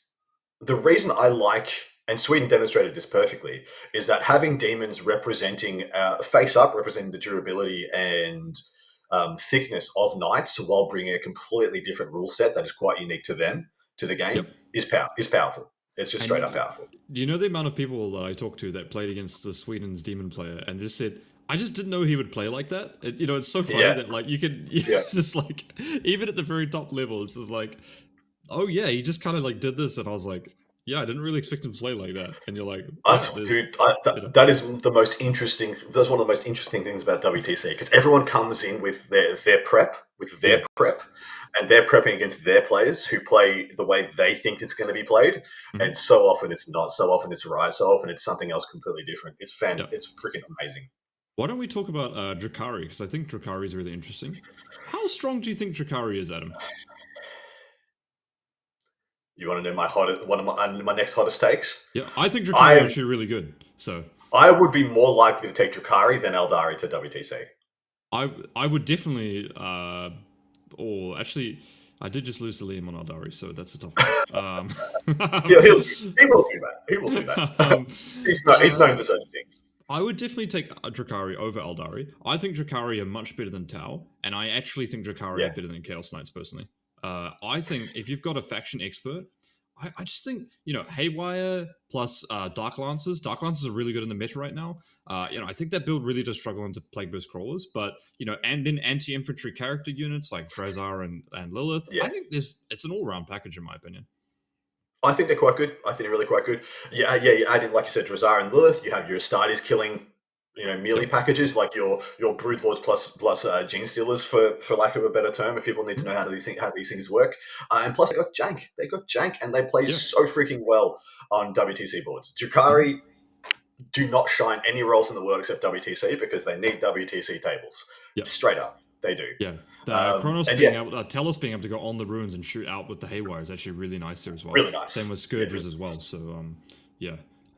the reason I like, and Sweden demonstrated this perfectly, is that having Demons representing face up, representing the durability and thickness of Knights, while bringing a completely different rule set that is quite unique to them, to the game, is powerful. It's just straight up powerful. Do you know the amount of people that I talked to that played against the Sweden's Demon player and just said, I just didn't know he would play like that. It's so funny that like you can, it's just like, even at the very top level, it's just like, oh yeah, he just kind of like did this, and I was like, yeah, I didn't really expect him to play like that. And you're like, dude, that is the most interesting. That's one of the most interesting things about WTC, because everyone comes in with their prep, and they're prepping against their players who play the way they think it's going to be played. And so often it's not. So often it's right. So often it's something else completely different. It's It's freaking amazing. Why don't we talk about Drukhari? Because I think Drukhari is really interesting. How strong do you think Drukhari is, Adam? You want to know one of my next hottest takes? Yeah, I think Drukhari is actually really good. So I would be more likely to take Drukhari than Aeldari to WTC. I would definitely, or actually, I did just lose to Liam on Aeldari, so that's a tough one. He will do that. He will do that. He's known for such things. I would definitely take Drukhari over Aeldari. I think Drukhari are much better than Tau, and I actually think Drukhari are better than Chaos Knights, personally. I think if you've got a faction expert, I just think, Haywire plus Dark Lancers. Dark Lancers are really good in the meta right now. I think that build really does struggle into Plague Burst Crawlers, but, and then anti-infantry character units like Drazar and Lilith. I think it's an all-round package, in my opinion. I think they're quite good. I think they're really quite good. Yeah. You add in, like you said, Drazar and Lilith. You have your Astartes killing, melee packages, like your Broodlords plus Gene Stealers, for lack of a better term, if people need to know how these things work. And plus, they got jank, and they play so freaking well on WTC boards. Drukhari do not shine anywhere else in the world except WTC, because they need WTC tables. Straight up, they do. Yeah. Kronos Telos being able to go on the ruins and shoot out with the Haywire is actually really nice there as well. Really nice. Same with Scourges as well. So,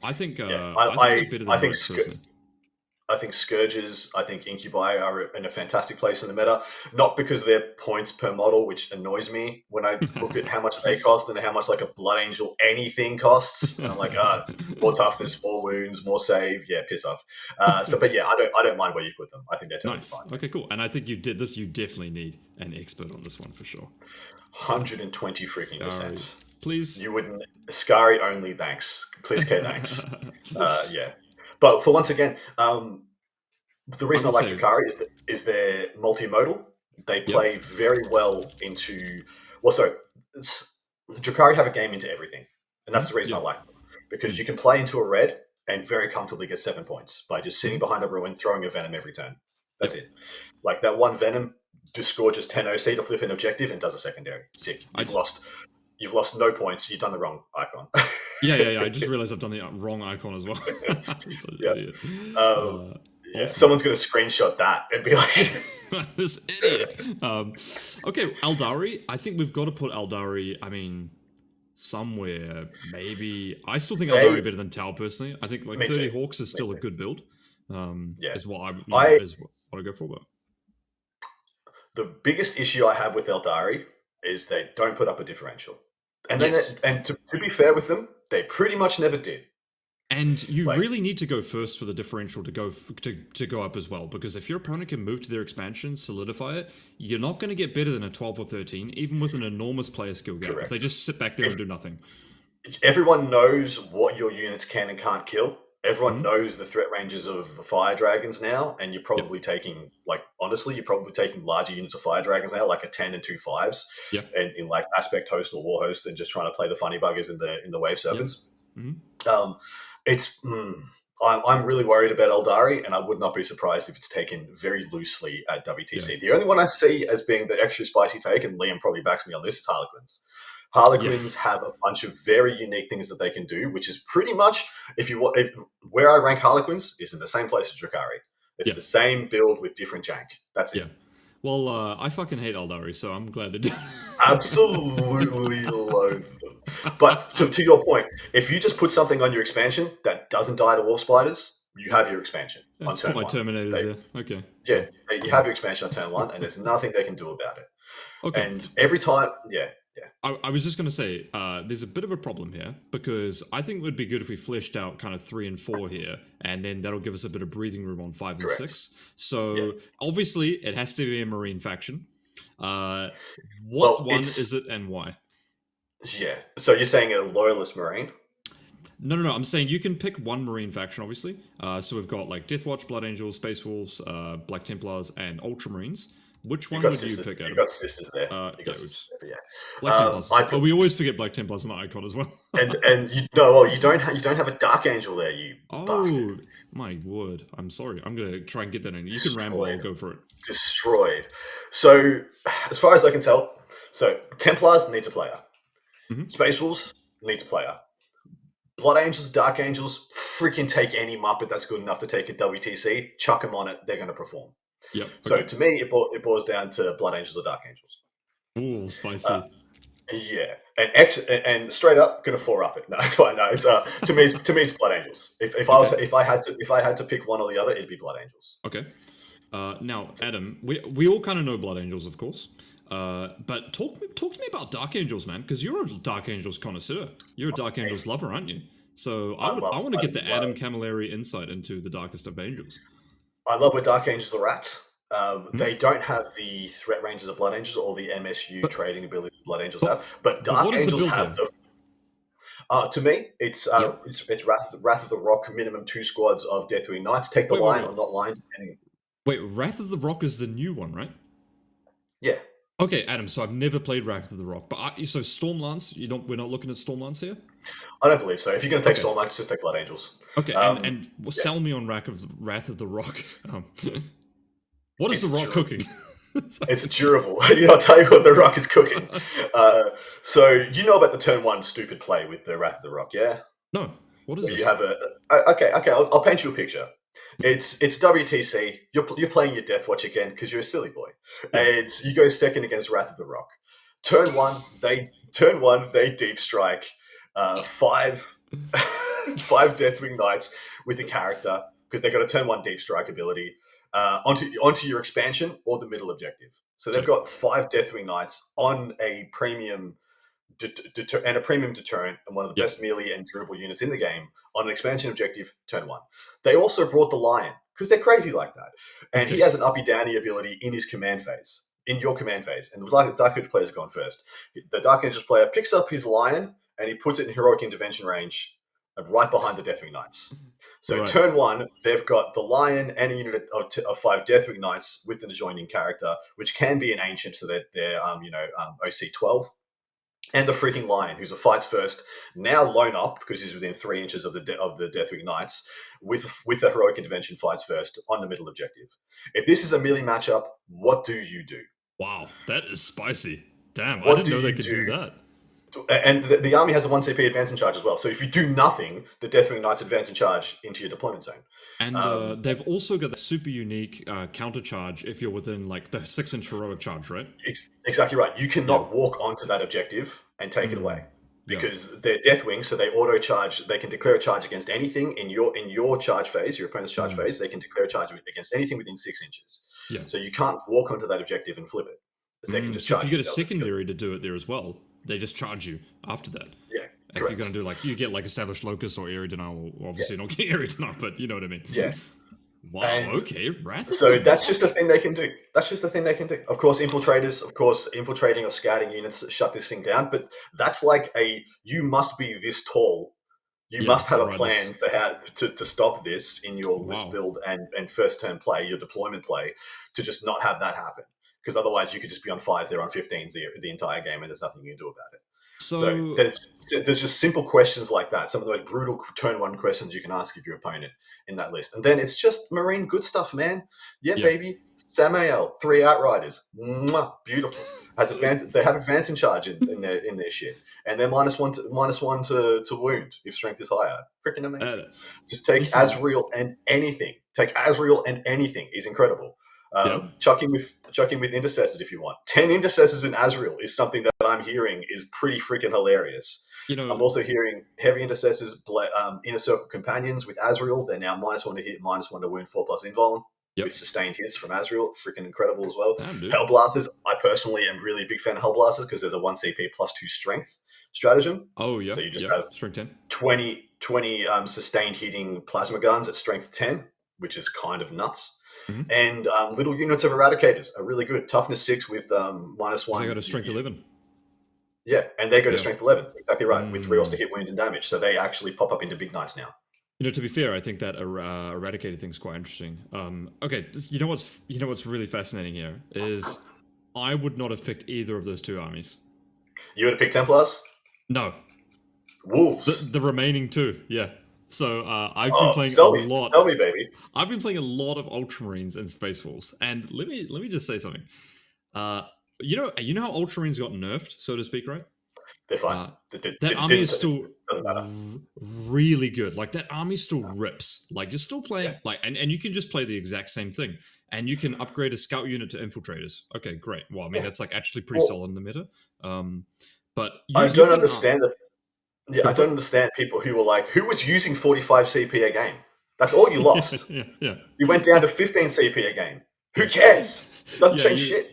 I think I think Scourges, I think Incubi are in a fantastic place in the meta, not because they're points per model, which annoys me when I look at how much they cost and how much like a Blood Angel anything costs. And I'm like, more toughness, more wounds, more save. Yeah, piss off. But yeah, I don't mind where you put them. I think they're totally fine. Okay, cool. And I think you did this. You definitely need an expert on this one for sure. 120 freaking %. Please. You wouldn't. Scary only, thanks. Please, thanks. Yeah. But for once again, the reason I like Drukhari is they're multimodal. They play very well into... Drukhari have a game into everything. And that's the reason I like them. Because you can play into a red and very comfortably get 7 points by just sitting behind a ruin, throwing a Venom every turn. That's it. Like that one Venom disgorges 10 OC to flip an objective and does a secondary. Sick. You've lost no points. You've done the wrong icon. Yeah. I just realized I've done the wrong icon as well. Someone's going to screenshot that and be like, this idiot. Okay, Aeldari. I think we've got to put Aeldari, somewhere. Maybe. I still think Aeldari better than Tau, personally. I think 30 Hawks is still a good build. Is what I go for. But the biggest issue I have with Aeldari is they don't put up a differential. And to be fair with them, they pretty much never did. And you really need to go first for the differential to go up as well, because if your opponent can move to their expansion, solidify it, you're not going to get better than a 12 or 13, even with an enormous player skill gap. Correct. If they just sit back there and do nothing. Everyone knows what your units can and can't kill. Everyone knows the threat ranges of Fire Dragons now, and you're probably taking, honestly, you're probably taking larger units of Fire Dragons now, like a 10 and 2 5s, and in Aspect Host or War Host, and just trying to play the funny buggers in the Wave Serpents. I'm really worried about Aeldari, and I would not be surprised if it's taken very loosely at WTC. The only one I see as being the extra spicy take, and Liam probably backs me on this, is Harlequins. Harlequins have a bunch of very unique things that they can do, which is pretty much, where I rank Harlequins is in the same place as Drukhari. It's the same build with different jank. That's it. Well, I fucking hate Aeldari, so I'm glad they did. Absolutely loathe them. But to your point, if you just put something on your expansion that doesn't die to Wolf Spiders, you have your expansion on Let's turn put my 1. Terminators Okay. Yeah, you have your expansion on turn 1, and there's nothing they can do about it. Okay. And every time, yeah. I was just going to say, there's a bit of a problem here because I think it would be good if we fleshed out kind of 3 and 4 here, and then that'll give us a bit of breathing room on 5 and Correct. 6. So obviously, it has to be a Marine faction. What one is it and why? Yeah. So you're saying a loyalist Marine? No. I'm saying you can pick one Marine faction, obviously. So we've got like Deathwatch, Blood Angels, Space Wolves, Black Templars, and Ultramarines. Which one would you pick? You got sisters there. Black Templars. We always forget Black Templars in the icon as well. and you don't have a Dark Angel there, you bastard. My word! I'm sorry. I'm gonna try and get that in. You can ramble. I'll go for it. Destroyed. So, as far as I can tell, Templars needs a player. Space Wolves needs a player. Blood Angels, Dark Angels, freaking take any Muppet that's good enough to take a WTC, chuck them on it, they're going to perform. Yep. So to me, it boils down to Blood Angels or Dark Angels. Ooh, spicy. Yeah, and straight up gonna 4-up it. No, it's fine. No, it's to me it's Blood Angels. If I had to pick one or the other, it'd be Blood Angels. Okay. Now, Adam, we all kind of know Blood Angels, of course. But talk to me about Dark Angels, man, because you're a Dark Angels connoisseur. You're a Dark Angels lover, aren't you? So I want to get the Adam Camilleri insight into the Darkest of Angels. I love where Dark Angels are at. They don't have the threat ranges of Blood Angels or the MSU trading ability Blood Angels have, but Dark Angels have them. To me, it's Wrath of the Rock, minimum 2 squads of Deathwing Knights. Take the line or not line. Wait, Wrath of the Rock is the new one, right? Yeah. Okay, Adam. So I've never played Wrath of the Rock, but so Stormlance. We're not looking at Stormlance here. I don't believe so. If you're going to take Stormlance, just take Blood Angels. Okay, and sell me on Wrath of the Rock. What is the Rock cooking? It's durable. I'll tell you what the Rock is cooking. So you know about the turn 1 stupid play with the Wrath of the Rock, yeah? No. What is this? You have okay. I'll paint you a picture. It's WTC. You're playing your Deathwatch again because you're a silly boy, and you go second against Wrath of the Rock. Turn one, they deep strike 5 Deathwing Knights with a character because they got a turn 1 deep strike ability onto your expansion or the middle objective. So they've got 5 Deathwing Knights on a premium and a premium deterrent and one of the best melee and durable units in the game on an expansion objective turn 1. They also brought the Lion because they're crazy like that, and he has an uppy downy ability in his command phase, in your command phase. And the Dark Angel player's gone first. The Dark Angels player picks up his Lion and he puts it in heroic intervention range, right behind the Deathwing Knights. So turn 1, they've got the Lion and a unit of 5 Deathwing Knights with an adjoining character, which can be an ancient, so that they're OC 12. And the freaking Lion, who's a fights first, now lone up because he's within 3 inches of the Deathwing Knights, with a heroic intervention fights first on the middle objective. If this is a melee matchup, what do you do? Wow, that is spicy. Damn, I didn't know they could do that. And the army has a 1 CP advance and charge as well. So if you do nothing, the Deathwing Knights advance and charge into your deployment zone. And they've also got the super unique counter charge if you're within like the 6-inch heroic charge, right? Exactly right. You cannot walk onto that objective and take it away because they're Deathwing, so they auto charge. They can declare a charge against anything in your charge phase, your opponent's charge phase. They can declare a charge against anything within 6 inches. Yeah. So you can't walk onto that objective and flip it. So if you get a secondary to do it there as well, they just charge you after that. Yeah. If you're going to do you get established locust or area denial, obviously not get area denial, but you know what I mean. Yeah. Wow. Okay. So that's just a thing they can do. Of course, infiltrating or scouting units shut this thing down. But that's you must be this tall. You must have a plan for how to stop this in your list build and first turn play, your deployment play, to just not have that happen. Because otherwise you could just be on 5s, they're on 15s the entire game, and there's nothing you can do about it. So there's just simple questions like that. Some of the most brutal turn 1 questions you can ask of your opponent in that list. And then it's just Marine good stuff, man. Yeah. Baby. Samael, 3 Outriders. Mwah, beautiful. They have advance in charge in their shit. And they're -1 to wound if strength is higher. Freaking amazing. Just take Azrael and anything. Take Azrael and anything is incredible. Chuck in with intercessors if you want. 10 intercessors in Azrael is something that I'm hearing is pretty freaking hilarious. I'm also hearing heavy intercessors, inner circle companions with Azrael. They're now -1 to hit, -1 to wound, 4+ invuln with sustained hits from Azrael. Freaking incredible as well. Damn, dude. Hellblasters. I personally am really a big fan of Hellblasters because there's a 1 CP +2 strength stratagem. Oh yeah. So you just have strength 10. 20 sustained hitting plasma guns at strength 10, which is kind of nuts. Mm-hmm. And little units of eradicators are really good. Toughness 6 with -1. So they got a strength 11. Yeah, and they go to strength 11. Exactly right. With 3 to hit, wound, and damage. So they actually pop up into big knights now. To be fair, I think that eradicator thing's quite interesting. Okay, you know what's really fascinating here is I would not have picked either of those 2 armies. You would have picked Templars? No. Wolves. The remaining 2, yeah. So I've been playing a lot. Tell me, baby. I've been playing a lot of Ultramarines and Space Wolves, and let me just say something. You know how Ultramarines got nerfed, so to speak, right? They're fine. That army is still really good. Like that army still rips. Like you're still playing and you can just play the exact same thing, and you can upgrade a scout unit to infiltrators. Okay, great. Well, I mean that's like actually pretty solid in the meta. But I don't understand that. Yeah, I don't understand people who were like, who was using 45 CP a game? That's all you lost. yeah. You went down to 15 CP a game. Who cares? It doesn't change shit.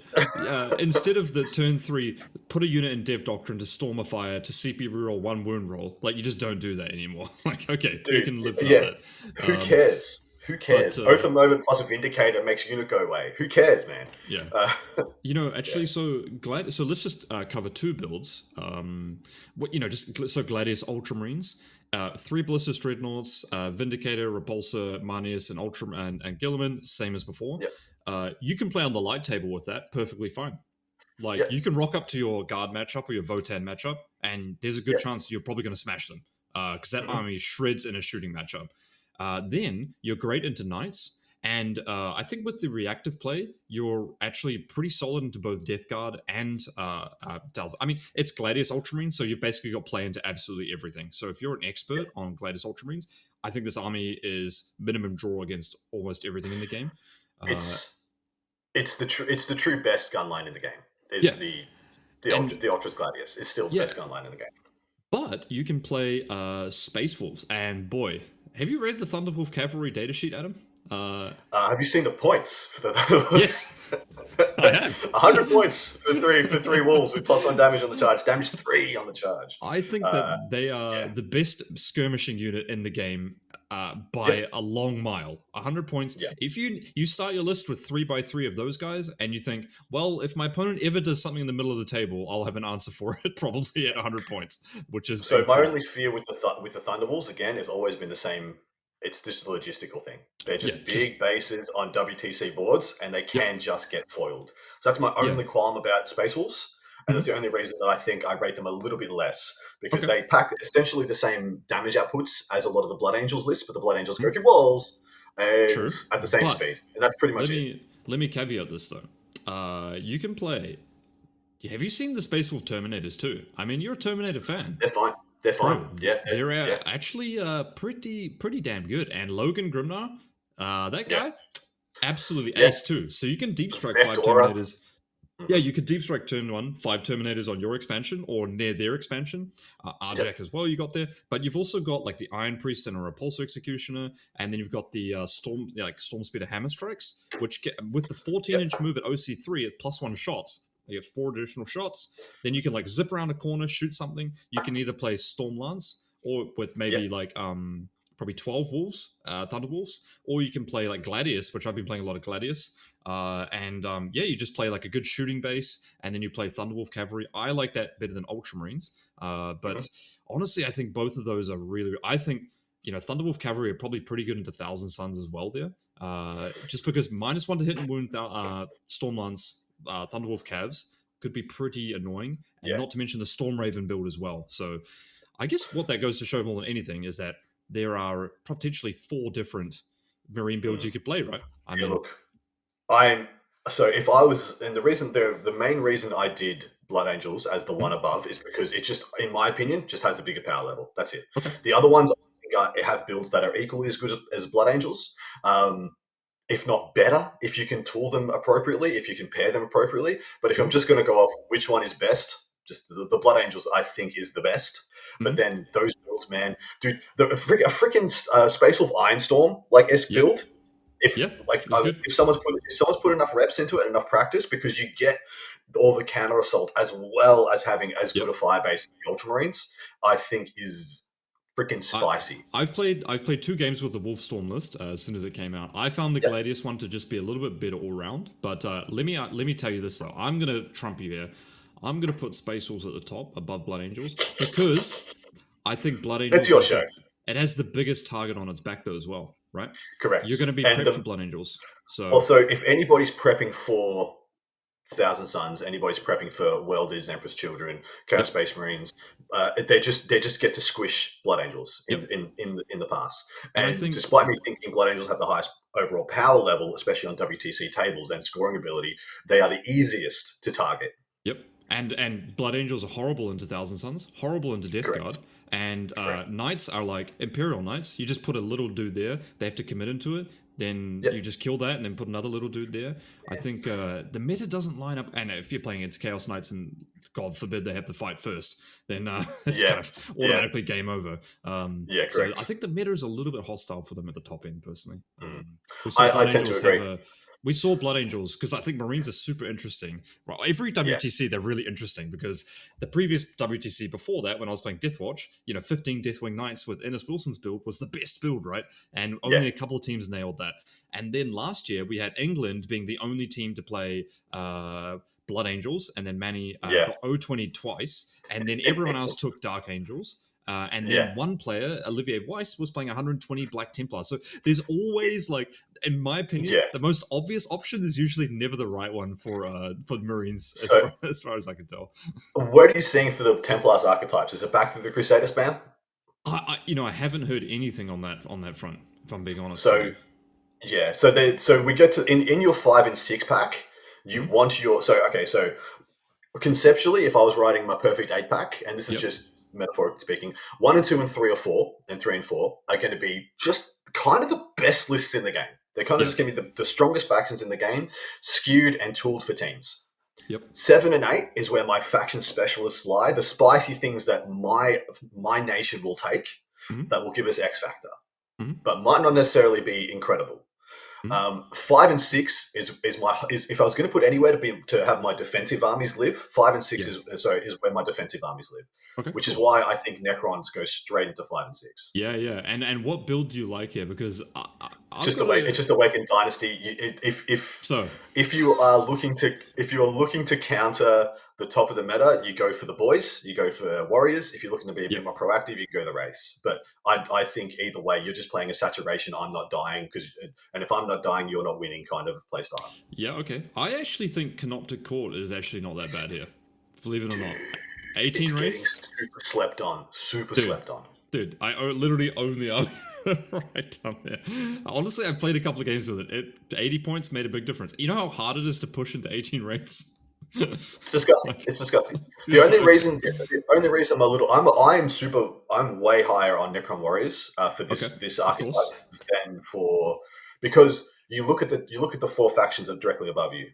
Instead of the turn 3, put a unit in Dev Doctrine to storm a fire to CP reroll 1 wound roll. Like, you just don't do that anymore. Like, okay, dude, you can live without that. Who cares? Who cares? Oath of Moment plus a Vindicator makes unit go away. Who cares, man? Yeah. Actually, so let's just cover 2 builds. So Gladius Ultramarines. 3 Ballistus Dreadnoughts, Vindicator, Repulsor, Manius, and and Gilliman, same as before. Yep. You can play on the light table with that perfectly fine. Like you can rock up to your guard matchup or your Votann matchup, and there's a good chance you're probably going to smash them because that army shreds in a shooting matchup. Then you're great into knights, and I think with the reactive play, you're actually pretty solid into both Death Guard and Dells. I mean, it's Gladius Ultramarines, so you've basically got play into absolutely everything. So if you're an expert on Gladius Ultramarines, I think this army is minimum draw against almost everything in the game. It's the true best gun line in the game. The Ultras Gladius is still the best gun line in the game. But you can play Space Wolves, and boy, have you read the Thunderwolf Cavalry datasheet, Adam? Have you seen the points for the? Yes, I have. 100 points for three wolves with +1 damage on the charge. Damage 3 on the charge. I think that they are the best skirmishing unit in the game by a long mile. 100 points. Yeah. If you start your list with 3x3 of those guys, and you think, well, if my opponent ever does something in the middle of the table, I'll have an answer for it, probably at 100 points. Which is so. My only fear with the Thunderwolves again has always been the same. It's just a logistical thing. They're just big bases on WTC boards, and they can just get foiled. So that's my only qualm about Space Wolves, and that's the only reason that I think I rate them a little bit less, because they pack essentially the same damage outputs as a lot of the Blood Angels list, but the Blood Angels go through walls and at the same speed, and that's pretty much it. Let me caveat this though. You can play. Have you seen the Space Wolf Terminators too? I mean, you're a Terminator fan. They're fine. They're fine. Bro, they're actually pretty damn good. And Logan Grimnar, that guy, absolutely ace too. So you can deep strike 5 Terminators. Yeah, you could deep strike turn 1, 5 Terminators on your expansion or near their expansion. Arjack as well, you got there. But you've also got like the Iron Priest and a Repulsor Executioner, and then you've got the Storm Speeder Hammer Strikes, which with the 14-inch move at OC3 at +1 shots. You get 4 additional shots. Then you can like zip around a corner, shoot something. You can either play Stormlance or with maybe probably 12 wolves, Thunder Wolves, or you can play like Gladius, which I've been playing a lot of Gladius. You just play like a good shooting base, and then you play Thunderwolf Cavalry. I like that better than Ultramarines. But honestly, I think both of those are really. I think Thunderwolf Cavalry are probably pretty good into Thousand Suns as well there. Just because -1 to hit and wound Stormlance. Thunderwolf Cavs could be pretty annoying, and not to mention the Storm Raven build as well. So I guess what that goes to show more than anything is that there are potentially 4 different Marine builds you could play, right? I mean, if I was, and the main reason I did Blood Angels as the one above is because it just, in my opinion, just has a bigger power level. That's it. Okay. The other ones I think have builds that are equally as good as Blood Angels. if not better, if you can tool them appropriately, if you can pair them appropriately. But if I'm just going to go off which one is best, just the Blood Angels, I think, is the best. But then those builds, man, dude, a freaking Space Wolf Ironstorm like S build. If someone's put enough reps into it, enough practice, because you get all the counter assault as well as having as good a fire base as the Ultramarines, I think is freaking spicy. I've played 2 games with the Wolfstorm list as soon as it came out. I found the Gladius one to just be a little bit better all round. But let me tell you this though. I'm gonna trump you here. I'm gonna put Space Wolves at the top above Blood Angels because I think Blood Angels. It's your show. It has the biggest target on its back though as well, right? Correct. You're going to be prepped for Blood Angels. So also, if anybody's prepping for Thousand Suns, anybody's prepping for Welders, Emperor's Children, Chaos Space Marines, they just get to squish Blood Angels in the past. And I think, despite me thinking Blood Angels have the highest overall power level, especially on WTC tables and scoring ability, they are the easiest to target. Yep. And Blood Angels are horrible into Thousand Suns, horrible into Death Guard. And Knights are like Imperial Knights. You just put a little dude there. They have to commit into it. Then you just kill that and then put another little dude there. I think the meta doesn't line up. And if you're playing against Chaos Knights and God forbid they have to fight first, then it's kind of automatically game over. So I think the meta is a little bit hostile for them at the top end, personally. I tend to agree. We saw Blood Angels because I think Marines are super interesting. Well, every WTC, they're really interesting because the previous WTC before that, when I was playing Deathwatch, 15 Deathwing Knights with Ennis Wilson's build was the best build, right? And only a couple of teams nailed that. And then last year, we had England being the only team to play Blood Angels, and then Manny got O20 twice, and then everyone else took Dark Angels. And then one player, Olivier Weiss, was playing 120 Black Templars. So there's always, like, in my opinion, the most obvious option is usually never the right one for the Marines, as far as I can tell. What are you seeing for the Templars archetypes? Is it back to the Crusader spam? I haven't heard anything on that front, if I'm being honest. So we get to in your 5 and 6 pack, you want your so conceptually, if I was writing my perfect 8 pack, and this is just metaphorically speaking, 1 and 2 and 3 or 4 and 3 and 4 are going to be just kind of the best lists in the game. They're kind of just going to be the strongest factions in the game, skewed and tooled for teams. 7 and 8 is where my faction specialists lie, the spicy things that my nation will take that will give us X factor, but might not necessarily be incredible. 5 and 6 is if I was going to put anywhere to have my defensive armies live, 5 and 6 is where my defensive armies live, which is why I think Necrons go straight into 5 and 6. And what build do you like here? Because it's just Awakened Dynasty. If you are looking to counter the top of the meta, you go for the boys, you go for warriors. If you're looking to be a bit more proactive, you go the wraiths. But I think either way, you're just playing a saturation. I'm not dying and if I'm not dying, you're not winning kind of play style. Yeah, okay. I actually think Canoptic Court is actually not that bad here, believe it or not. 18 wraiths, super slept on. Dude, I literally only up right down there. Honestly, I've played a couple of games with it. 80 points made a big difference. You know how hard it is to push into 18 wraiths? It's disgusting. The only reason I'm way higher on Necron Warriors for this archetype than because you look at the 4 factions that are directly above you.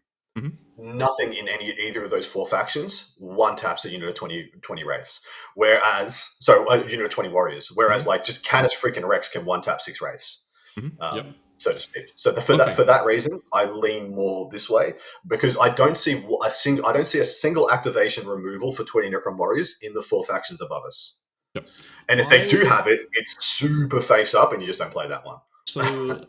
Nothing in either of those 4 factions one taps a unit of 20 wraiths. Whereas, a unit of 20 warriors. Whereas, like just Canis freaking Rex can one tap 6 wraiths, so to speak. So for that reason, I lean more this way because I don't see a single activation removal for 20 Necron Warriors in the 4 factions above us. And if they do have it, it's super face up, and you just don't play that one. So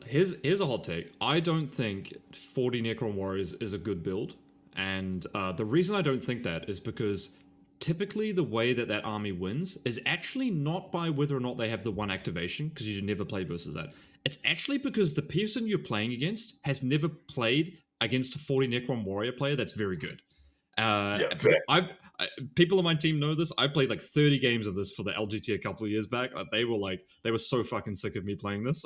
here's a hot take. I don't think 40 Necron Warriors is a good build. And the reason I don't think that is because typically the way that army wins is actually not by whether or not they have the one activation, because you should never play versus that. It's actually because the person you're playing against has never played against a 40 Necron Warrior player that's very good. People on my team know this. I played like 30 games of this for the LGT a couple of years back. They were so fucking sick of me playing this.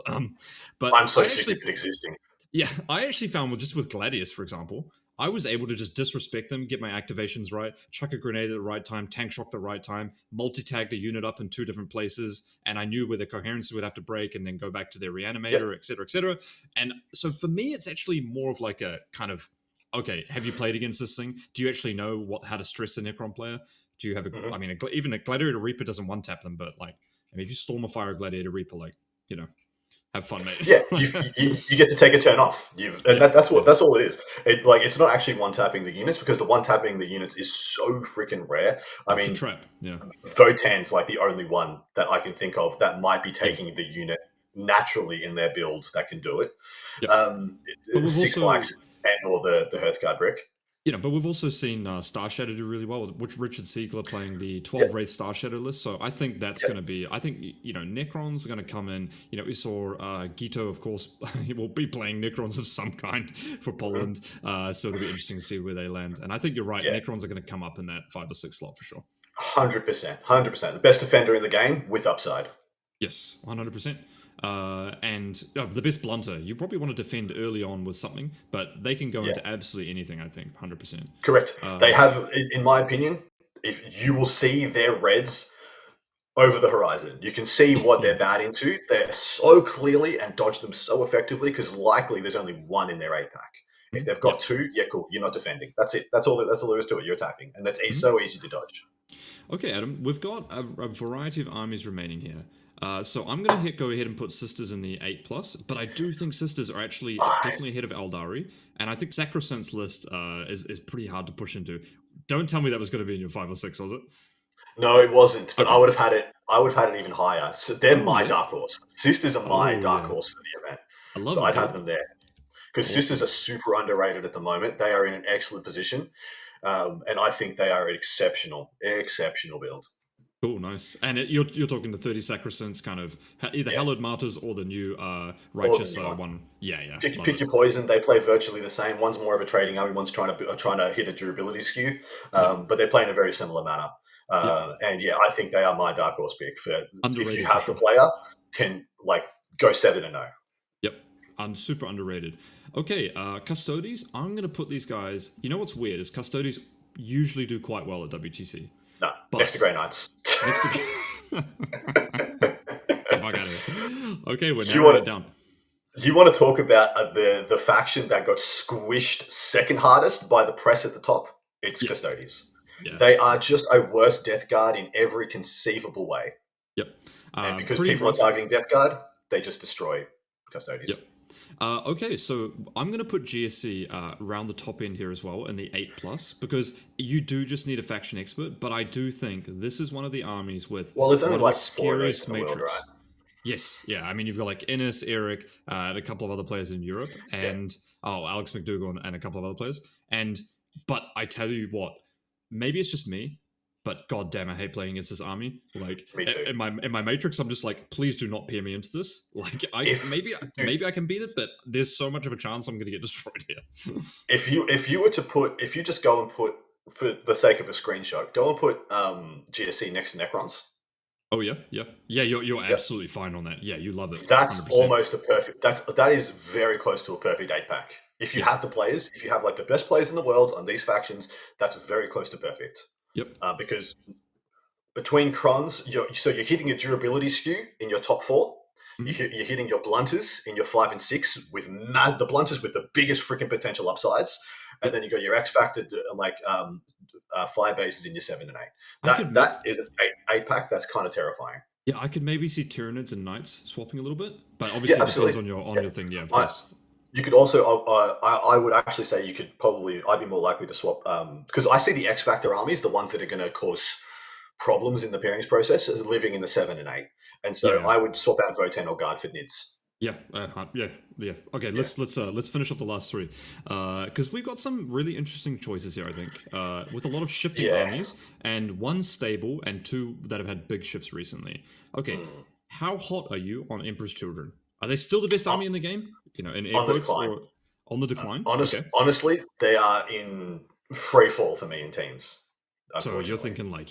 But I'm so sick of it existing. Yeah, I actually found just with Gladius, for example, I was able to just disrespect them, get my activations right, chuck a grenade at the right time, tank shock the right time, multi-tag the unit up in 2 different places, and I knew where the coherency would have to break and then go back to their reanimator, etc., etc. And so for me, it's actually more of like a kind of, okay, have you played against this thing? Do you actually know how to stress a Necron player? Do you have Mhm. I mean, even a Gladiator Reaper doesn't one-tap them, but like, I mean, if you Storm of Fire a Gladiator Reaper, like, you know, have fun, mate. Yeah, you get to take a turn off. And Yeah, that's all it is. It's not actually one tapping the units, because the one tapping the units is so freaking rare. I it's a mean, trap. Yeah, Votann's like the only one that I can think of that might be yeah, taking the unit naturally in their builds that can do it. yep. But we've Six also, blacks and or the Hearthguard brick. but we've also seen Star Shadow do really well, with Richard Siegler playing the 12 Yep. Wraith Star Shadow list. So I think that's going to be, I think, Necrons are going to come in. We saw Gito, of course, he will be playing Necrons of some kind for Poland. So it'll be interesting to see where they land. And I think you're right. Yeah. Necrons are going to come up in that 5 or 6 slot for sure. 100%. The best defender in the game with upside. Yes, 100%. And the best blunter, you probably want to defend early on with something, but they can go into absolutely anything, I think, 100%. Correct. They have, in my opinion, if you will see their reds over the horizon. You can see what they're bad into. They're so clearly and dodge them so effectively, because likely there's only one in their 8-pack. If they've got 2, yeah, cool. You're not defending. That's it. That's all there is to it. You're attacking. And that's so easy to dodge. Okay, Adam, we've got a variety of armies remaining here. So I'm going to go ahead and put Sisters in the 8+, but I do think Sisters are actually definitely ahead of Aeldari, and I think Sacrosanct's list is pretty hard to push into. Don't tell me that was going to be in your 5 or 6, was it? No, it wasn't. But Okay. I would have had it. I would have had it even higher. So they're my Yeah? dark horse. Sisters are my dark horse for the event. I love So it, I'd have dude. them there. Because Awesome. Sisters are super underrated at the moment. They are in an excellent position. And I think they are an exceptional build. Cool, nice. And you're talking the 30 Sacrosancts, kind of either Yeah. Hallowed Martyrs or the new Or Righteous the new one. one. Yeah. Pick your poison. They play virtually the same. One's more of a trading army. One's trying to hit a durability skew. But they play in a very similar manner. And yeah, I think they are my dark horse pick. For Underrated if you for have sure. the player, can go 7-0. Yep. I'm super underrated. Okay, Custodes, I'm going to put these guys... You know what's weird is Custodes usually do quite well at WTC. No, But next to Grey Knights. Next to... Get the fuck out of here. Okay, we're You narrowing it down. You want to talk about the faction that got squished second hardest by the press at the top? It's Custodes. Yeah. They are just a worse Death Guard in every conceivable way. Yep. And because people are targeting Death Guard, they just destroy Custodes. Yep. Okay, so I'm going to put GSC around the top end here as well in the 8+, because you do just need a faction expert, but I do think this is one of the armies with there's only one like of the 4 of those scariest in the world, matrix. right? Yes, yeah. I mean, you've got like Ennis, Eric, and a couple of other players in Europe, and Alex McDougall and a couple of other players. But I tell you what, maybe it's just me, but goddamn, I hate playing against this army. Like Me too. in my matrix, I'm just like, please do not peer me into this. Like maybe I can beat it, but there's so much of a chance I'm going to get destroyed here. If you just go and put, for the sake of a screenshot, go and put GSC next to Necrons. Oh yeah. You're absolutely fine on that. Yeah, you love it. That's 100%. almost a perfect. That is very close to a perfect 8-pack. If you have the players, if you have like the best players in the world on these factions, that's very close to perfect. Yep. Because between crons, you're hitting a durability skew in your top 4. You're hitting your blunters in your 5 and 6 with the blunters with the biggest freaking potential upsides, and then you got your X Factor fire bases in your 7 and 8. That is an 8-pack. That's kind of terrifying. Yeah, I could maybe see Tyranids and Knights swapping a little bit, but obviously it depends on your thing. Yeah, of course. You could also, I would actually say you could probably, I'd be more likely to swap, because I see the X Factor armies, the ones that are going to cause problems in the pairings process, as living in the 7 and 8. And so I would swap out Votann or Guard for Nids. Yeah. Okay, let's finish off the last 3, because we've got some really interesting choices here. I think with a lot of shifting armies, and 1 stable and 2 that have had big shifts recently. Okay, how hot are you on Emperor's Children? Are they still the best army in the game? In air quotes, or on the decline? Honestly, they are in free fall for me in teams. So you're thinking like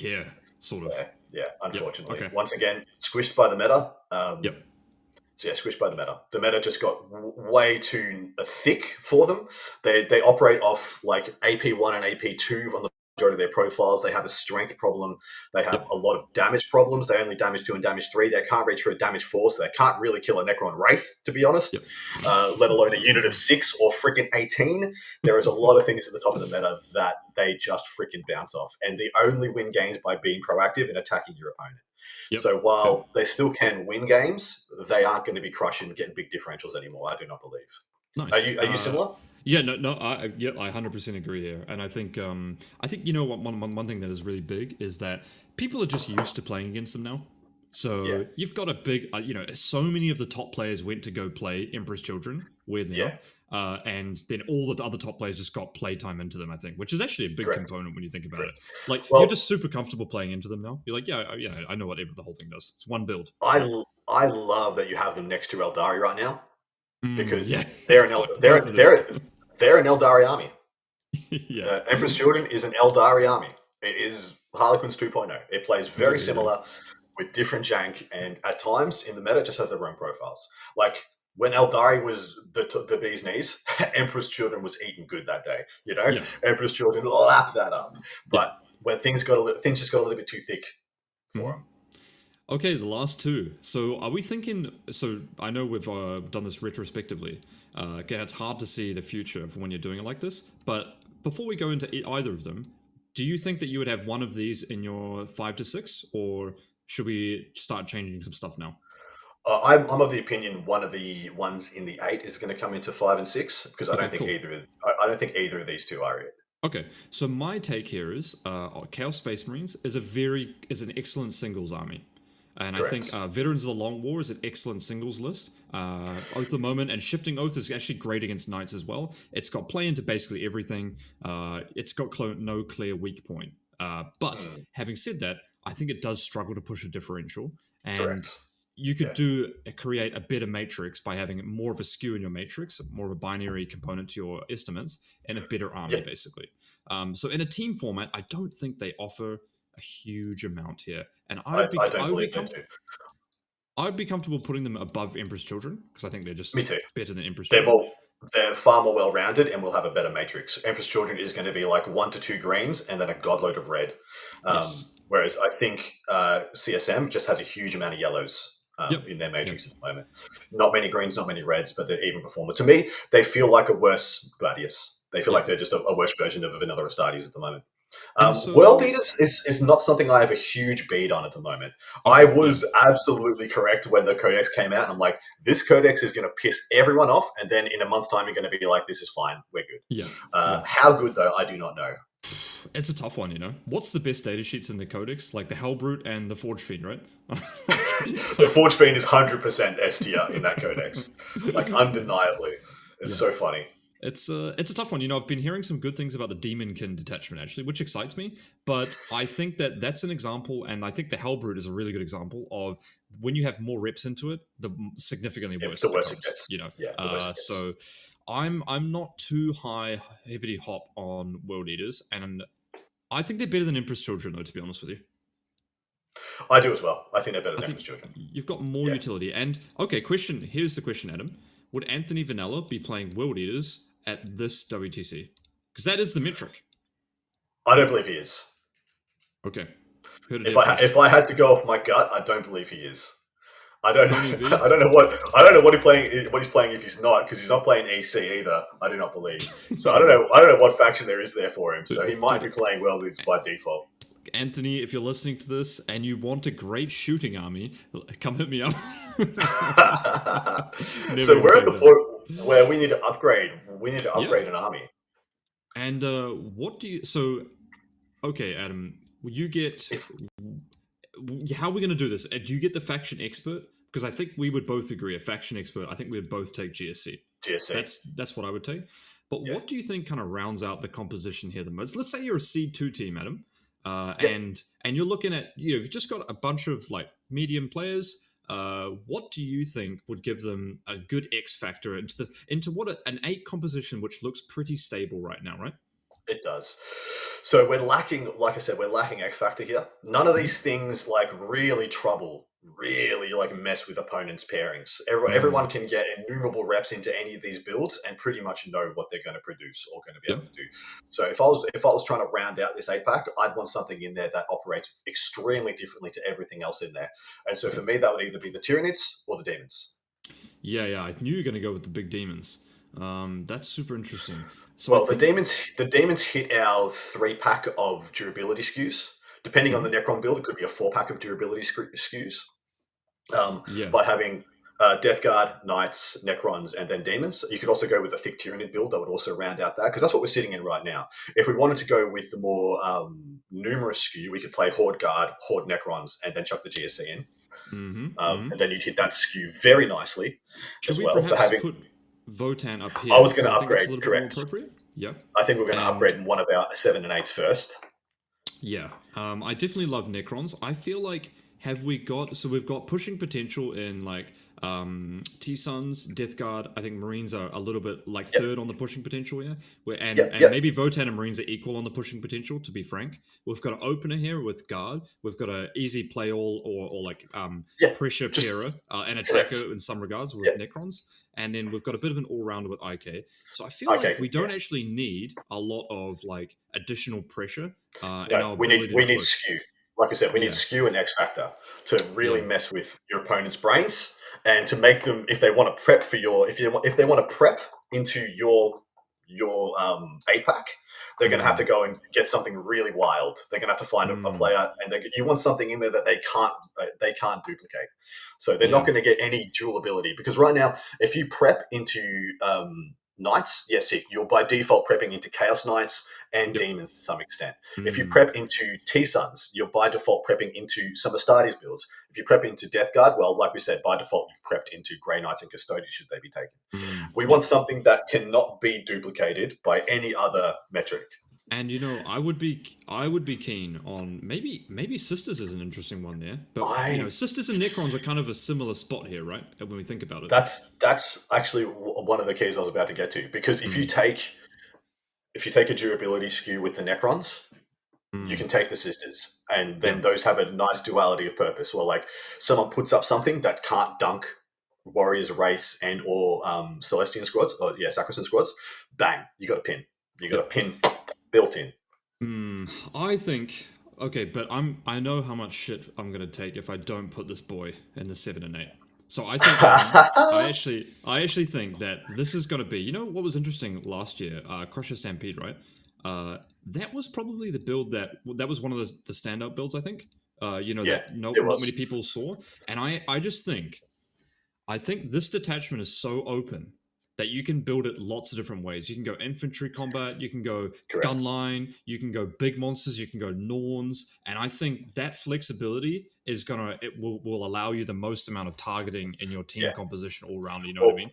sort of. Yeah. Unfortunately, Okay. Once again, squished by the meta. Yep. So yeah, squished by the meta. The meta just got way too thick for them. They operate off like AP1 and AP2 on the majority of their profiles. They have a strength problem. They have a lot of damage problems. They only damage 2 and damage 3. They can't reach for a damage 4, so they can't really kill a Necron Wraith, to be honest, let alone a unit of 6 or freaking 18. There is a lot of things at the top of the meta that they just freaking bounce off. And they only win games by being proactive and attacking your opponent. So while they still can win games, they aren't going to be crushing and getting big differentials anymore. I do not believe. Nice. Are you similar? Yeah, no, I 100% agree here, and I think you know what one thing that is really big is that people are just used to playing against them now. So you've got a big, so many of the top players went to go play Emperor's Children, weirdly enough. And then all the other top players just got playtime into them, I think, which is actually a big component when you think about it. Like, you're just super comfortable playing into them now. You're like, I know what the whole thing does. It's one build. I love that you have them next to Aeldari right now, because they're an Aeldari army. Emperor's Children is an Aeldari army. It is Harlequins 2.0. It plays very similar with different jank, and at times in the meta it just has their own profiles. Like, when Aeldari was the bee's knees, Emperor's Children was eating good that day. Emperor's Children lapped that up. But when things just got a little bit too thick for them. Okay, the last two. So are we thinking... So I know we've done this retrospectively. Again, it's hard to see the future for when you're doing it like this. But before we go into either of them, do you think that you would have one of these in your 5 to 6? Or should we start changing some stuff now? I'm of the opinion one of the ones in the 8 is going to come into 5 and 6, because I don't think either of these two are it. Okay, so my take here is Chaos Space Marines is an excellent singles army. And I think Veterans of the Long War is an excellent singles list. Oath of the Moment and Shifting Oath is actually great against Knights as well. It's got play into basically everything. It's got no clear weak point. But having said that, I think it does struggle to push a differential. And you could create a better matrix by having more of a skew in your matrix, more of a binary component to your estimates, and a better army, basically. So in a team format, I don't think they offer a huge amount here, and I would be comfortable putting them above Emperor's Children, because I think they're just better than Emperor's Children. They're far more well-rounded and will have a better matrix. Emperor's Children is going to be like 1 to 2 greens and then a godload of red. Whereas I think CSM just has a huge amount of yellows in their matrix at the moment. Not many greens, not many reds, but they're even performer. To me, they feel like a worse Gladius. They feel like they're just a worse version of Vanilla Astartes at the moment. World Eaters is not something I have a huge bead on at the moment. I was absolutely correct when the Codex came out. And I'm like, this Codex is going to piss everyone off. And then in a month's time, you're going to be like, this is fine. We're good. How good, though, I do not know. It's a tough one, What's the best data sheets in the Codex? Like the Hellbrute and the Forge Fiend, right? The Forge Fiend is 100% S tier in that Codex. Like, undeniably. It's so funny. It's a tough one. I've been hearing some good things about the Demonkin detachment, actually, which excites me. But I think that's an example, and I think the Hellbrute is a really good example of when you have more reps into it, the significantly worse it gets. So I'm not too hippity hop on World Eaters, and I think they're better than Emperor's Children, though, to be honest with you. I do as well. I think they're better than Emperor's Children. You've got more utility. And, okay, here's the question, Adam. Would Anthony Vanella be playing World Eaters at this WTC? Because that is the metric. I don't believe he is. Okay. If I had to go off my gut, I don't believe he is. I don't know what he's playing if he's not, because he's not playing EC either. I do not believe. So I don't know what faction there is there for him. So he might be playing World Eaters by default. Anthony, if you're listening to this and you want a great shooting army, come hit me up. So we're at the point where we need to upgrade. We need to upgrade an army. And okay, Adam, you get... how are we going to do this? Do you get the faction expert? Because I think we would both agree, a faction expert, I think we would both take GSC. That's what I would take. But what do you think kind of rounds out the composition here the most? Let's say you're a Seed 2 team, Adam. And you're looking at, you've just got a bunch of like medium players. What do you think would give them a good X factor into what an 8 composition, which looks pretty stable right now, right? It does. So we're lacking, like I said, we're lacking X Factor here. None of these things like really like mess with opponents' pairings. Everyone can get innumerable reps into any of these builds and pretty much know what they're going to produce or going to be able to do. So if I was trying to round out this 8-pack, I'd want something in there that operates extremely differently to everything else in there. And so for me, that would either be the Tyranids or the Daemons. Yeah, I knew you were going to go with the big demons. That's super interesting. So Well, the Daemons hit our 3-pack of durability skews. Depending on the Necron build, it could be a 4-pack of durability skews. By having Death Guard, Knights, Necrons, and then Daemons. You could also go with a thick Tyranid build that would also round out that, because that's what we're sitting in right now. If we wanted to go with the more numerous skew, we could play Horde Guard, Horde Necrons, and then chuck the GSC in. And then you'd hit that skew very nicely. Should as we well perhaps for having put Votann up here? I was going to I think it's upgrade, a little correct. bit more appropriate. Yeah. I think we're going to upgrade one of our 7 and 8s first. Yeah. I definitely love Necrons. I feel like we've got pushing potential in like T-Suns, Death Guard. I think Marines are a little bit like third on the pushing potential here. And maybe Votann and Marines are equal on the pushing potential, to be frank. We've got an opener here with Guard. We've got an easy play all or like pressure pairer and attacker in some regards with Necrons. And then we've got a bit of an all-rounder with IK. So I feel like we don't actually need a lot of like additional pressure. We need skew. Like I said, we need skew and X Factor to really mess with your opponent's brains and to make them, if they want to prep for if they want to prep into your 8-pack, they're going to have to go and get something really wild. They're going to have to find a player, and you want something in there that they can't duplicate. So they're not going to get any dual ability, because right now, if you prep into Knights, sick. You're by default prepping into Chaos Knights and Demons to some extent. If you prep into T-Suns, you're by default prepping into some Astartes builds. If you prep into Death Guard, well, like we said, by default, you've prepped into Grey Knights and Custodes, should they be taken. We want something that cannot be duplicated by any other metric. And I would be keen on maybe Sisters is an interesting one there, but Sisters and Necrons are kind of a similar spot here, right? When we think about it, that's actually one of the keys I was about to get to, because if you take a durability skew with the Necrons, you can take the Sisters, and then those have a nice duality of purpose. Well, like someone puts up something that can't dunk Warriors, Wraiths, and or Celestian squads, or Sacrosanct squads, bang, you got a pin. You got a pin built in. I think but I know how much shit I'm gonna take if I don't put this boy in the 7 and 8. So I think I actually think that this is gonna be. What was interesting last year? Crusher Stampede, right? That was probably the build that was one of the standout builds. I think. That not many people saw, and I just think. I think this detachment is so open that you can build it lots of different ways. You can go infantry combat, you can go gun line, you can go big monsters, you can go Norns, and I think that flexibility will allow you the most amount of targeting in your team composition all around. You know what I mean?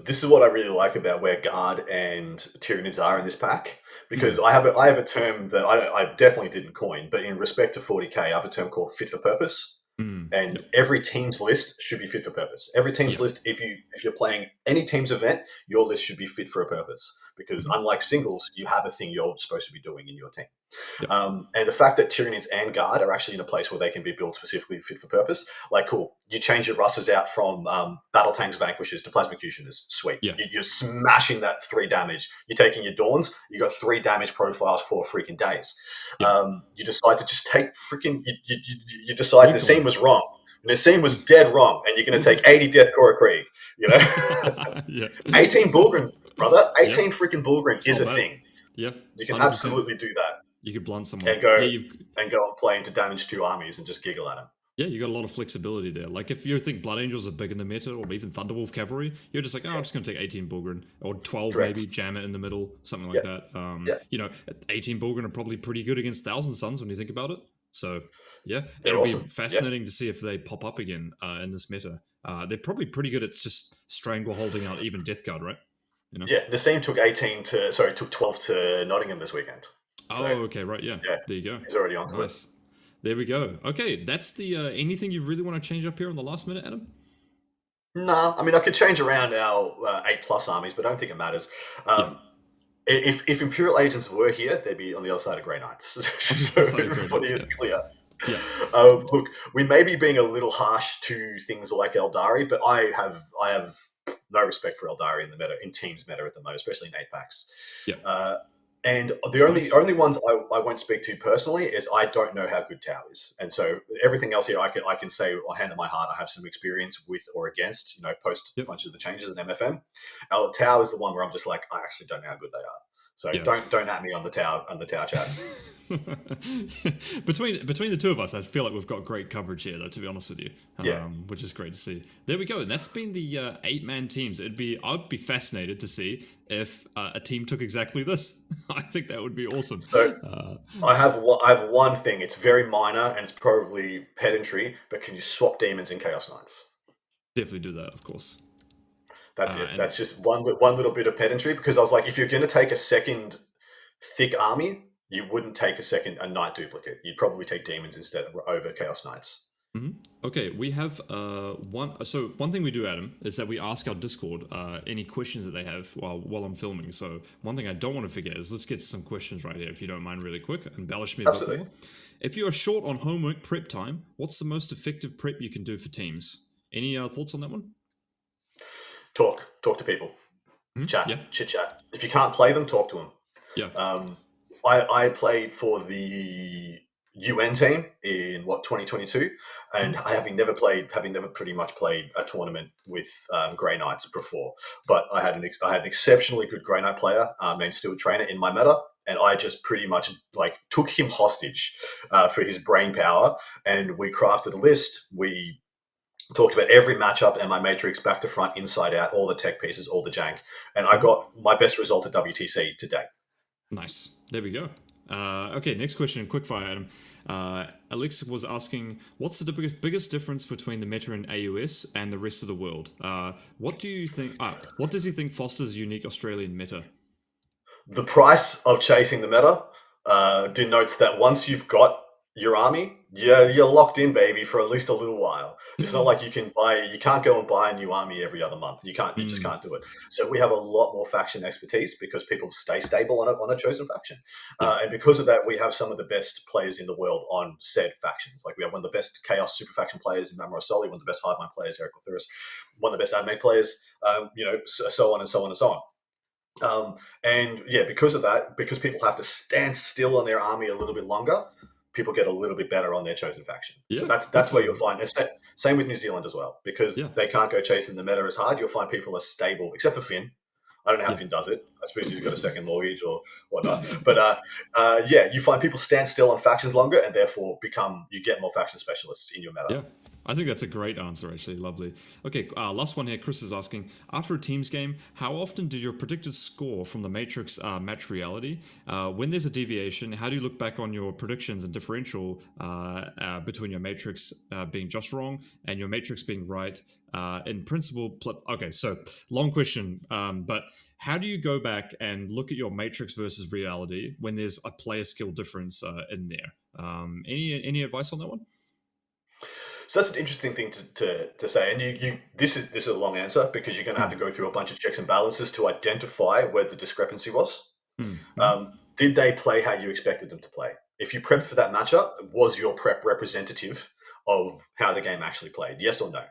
This is what I really like about where Guard and Tyranids are in this pack, because I have a term that I definitely didn't coin, but in respect to 40k, I have a term called fit for purpose. And every team's list should be fit for purpose. Every team's list, if you're playing any team's event, your list should be fit for a purpose, because unlike singles, you have a thing you're supposed to be doing in your team. And the fact that Tyranids and Guard are actually in a place where they can be built specifically fit for purpose, like, cool. You change your Russes out from Battle Tanks Vanquishers to Plasmacutioners. Sweet. You're smashing that 3 damage. You're taking your Dawns. You got 3 damage profiles for freaking days. You decide to just take freaking. You decide the scene was wrong. And the scene was dead wrong, and you're going to take 80 Deathcore Krieg. 18 Bullgrim, brother. 18 freaking Bullgrim is a thing. Yeah, you can 100%. Absolutely do that. You could blunt someone and go and play into damage 2 armies and just giggle at them. Yeah, you got a lot of flexibility there. Like if you think Blood Angels are big in the meta, or even Thunderwolf Cavalry, you're just like, I'm just going to take 18 Bullgrim or 12 maybe, jam it in the middle, something like that. 18 Bullgrim are probably pretty good against 1,000 Suns when you think about it. So it'll be fascinating to see if they pop up again in this meta. They're probably pretty good at just strangle holding out even Death Guard, right? Nassim took 12 to Nottingham this weekend. So, okay, right, there you go. He's already on to it. There we go. Okay, that's the anything you really want to change up here on the last minute, Adam? Nah, I mean, I could change around our 8+ armies, but I don't think it matters. if Imperial agents were here, they'd be on the other side of Grey Knights. So everybody is clear. Yeah. Look, we may be being a little harsh to things like Aeldari, but I have no respect for Aeldari in the meta, in Teams meta at the moment, especially in 8-packs. Yeah. And the only ones I won't speak to personally is I don't know how good Tau is, and so everything else here I can say, or hand on my heart, I have some experience with or against. Post a bunch of the changes in MFM. Tau is the one where I'm just like, I actually don't know how good they are. So don't at me on the Tau chats. Between the two of us, I feel like we've got great coverage here, though. To be honest with you, which is great to see. There we go, and that's been the 8-man teams. I'd be fascinated to see if a team took exactly this. I think that would be awesome. So I have one thing. It's very minor and it's probably pedantry, but can you swap Demons and Chaos Knights? Definitely do that, of course. That's it. That's just one little bit of pedantry, because I was like, if you're going to take a second thick army, you wouldn't take a Knight duplicate. You'd probably take Demons instead over Chaos Knights. Mm-hmm. Okay, we have one. So one thing we do, Adam, is that we ask our Discord any questions that they have while I'm filming. So one thing I don't want to forget is let's get to some questions right here, if you don't mind, really quick. Embellish me a bit more. If you are short on homework prep time, what's the most effective prep you can do for teams? Any thoughts on that one? Talk to people, chit chat. If you can't play them, talk to them. Yeah. I played for the UN team in 2022, and having never pretty much played a tournament with Grey Knights before, but I had an exceptionally good Grey Knight player named Stewart Trainer in my meta, and I just pretty much took him hostage for his brain power, and we crafted a list. We talked about every matchup and my matrix back to front, inside out, all the tech pieces, all the jank, and I got my best result at WTC to date. Nice. There we go. Okay, next question, quickfire, Adam. Alex was asking, what's the biggest difference between the meta in AUS and the rest of the world? What do you think? What does he think fosters unique Australian meta? The price of chasing the meta denotes that once you've got your army, you're locked in, baby, for at least a little while. It's not like you can't go and buy a new army every other month. You just can't do it. So we have a lot more faction expertise because people stay stable on a chosen faction. And because of that, we have some of the best players in the world on said factions. Like we have one of the best Chaos super faction players in Mamro Soli, one of the best Hardmind players, Eric Lothuris, one of the best AdMech players, so on and so on and so on. Because of that, because people have to stand still on their army a little bit longer, people get a little bit better on their chosen faction. So that's where you'll find. Same with New Zealand as well, because they can't go chasing the meta as hard. You'll find people are stable, except for Finn. I don't know how Finn does it. I suppose he's got a second mortgage or whatnot. But you find people stand still on factions longer, and therefore you get more faction specialists in your meta. Yeah. I think that's a great answer, actually. Lovely. Okay, last one here. Chris is asking, after a teams game, how often did your predicted score from the Matrix match reality? When there's a deviation, how do you look back on your predictions and differential between your Matrix being just wrong and your Matrix being right? In principle, okay, so long question, but how do you go back and look at your Matrix versus reality when there's a player skill difference in there? Any advice on that one? So that's an interesting thing to say, and this is a long answer because you're going to have to go through a bunch of checks and balances to identify where the discrepancy was. Did they play how you expected them to play? If you prepped for that matchup, was your prep representative of how the game actually played? Yes or no?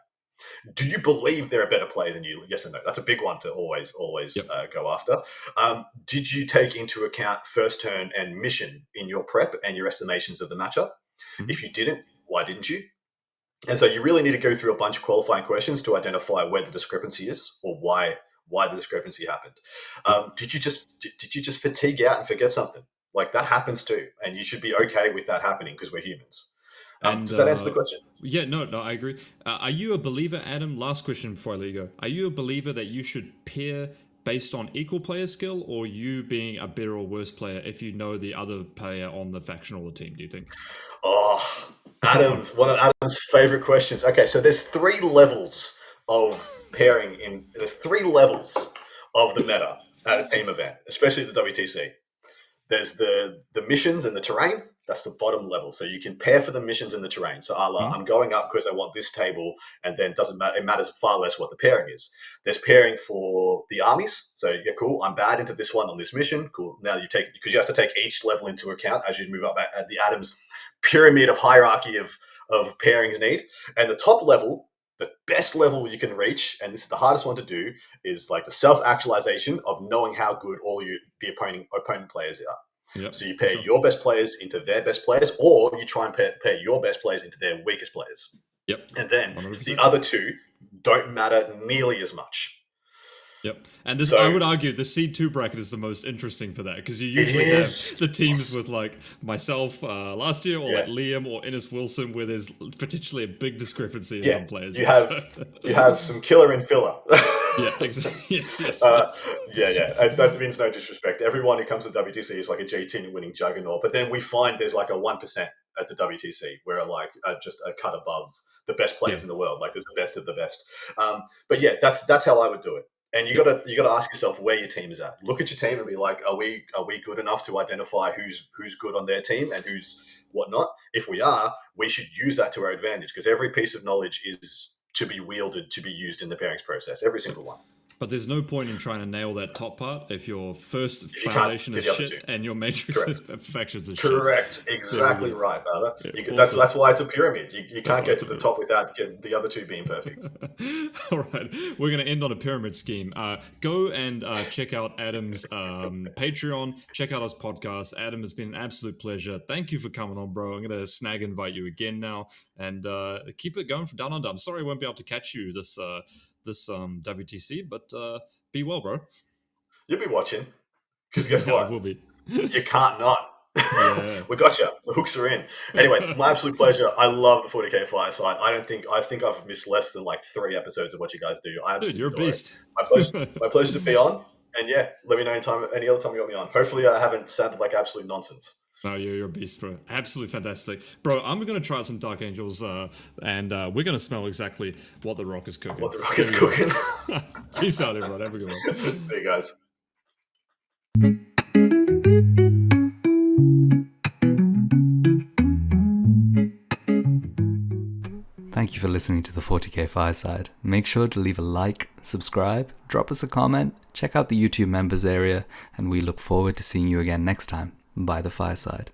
Do you believe they're a better player than you? Yes or no? That's a big one to always go after. Did you take into account first turn and mission in your prep and your estimations of the matchup? If you didn't, why didn't you? And so you really need to go through a bunch of qualifying questions to identify where the discrepancy is or why the discrepancy happened. Did you just fatigue out and forget something? Like that happens too, and you should be okay with that happening because we're humans. Does that answer the question? Yeah, no, I agree. Are you a believer, Adam? Last question before I let you go. Are you a believer that you should pair based on equal player skill, or you being a better or worse player if you know the other player on the faction or the team, do you think? Oh, one of Adam's favorite questions. Okay, so there's 3 levels of pairing there's 3 levels of the meta at a team event, especially at the WTC. There's the missions and the terrain, That's the bottom level. So you can pair for the missions in the terrain. So I'm going up because I want this table, and then doesn't matter. It matters far less what the pairing is. There's pairing for the armies. So yeah, cool. I'm bad into this one on this mission. Cool. Now you take, because you have to take each level into account as you move up at the Adam's pyramid of hierarchy of pairings need. And the top level, the best level you can reach, and this is the hardest one to do, is like the self-actualization of knowing how good all the opponent players are. Yep, so you pair your best players into their best players, or you try and pair your best players into their weakest players. Yep. And then 100%. The other two don't matter nearly as much. Yep. And this, I would argue the Seed 2 bracket is the most interesting for that, because you usually have the teams with like myself last year, or like Liam or Innes Wilson, where there's potentially a big discrepancy in some players. You have some killer and filler. Yeah, exactly. Yes. And that means no disrespect. Everyone who comes to WTC is like a G10 winning juggernaut, but then we find there's like a 1% at the WTC where like just a cut above the best players in the world. Like there's the best of the best. But yeah, that's how I would do it. And you gotta ask yourself where your team is at. Look at your team and be like, are we good enough to identify who's good on their team and who's whatnot? If we are, we should use that to our advantage, because every piece of knowledge is to be wielded, to be used in the pairings process. Every single one. But there's no point in trying to nail that top part if your first foundation is shit and your matrix factions are shit. Correct. Exactly right, brother. That's why it's a pyramid. You can't get to the top without the other two being perfect. All right. We're going to end on a pyramid scheme. Go and check out Adam's Patreon. Check out his podcast. Adam, has been an absolute pleasure. Thank you for coming on, bro. I'm going to snag invite you again now, and keep it going from down under. I'm sorry I won't be able to catch you this WTC, but be well, bro. You'll be watching, because guess what? I will be. You can't not. We got you. The hooks are in. Anyways, my absolute pleasure. I love the 40k Fireside. I think I've missed less than like 3 episodes of what you guys do. Dude, you're a beast. My pleasure to be on. And yeah, let me know any other time you want me on. Hopefully I haven't sounded like absolute nonsense. No, you're a beast, bro. Absolutely fantastic. Bro, I'm going to try some Dark Angels, and we're going to smell exactly what the Rock is cooking. Peace out, everyone. Have a good one. See you guys. Thank you for listening to the 40k Fireside. Make sure to leave a like, subscribe, drop us a comment, check out the YouTube members area, and we look forward to seeing you again next time by the Fireside.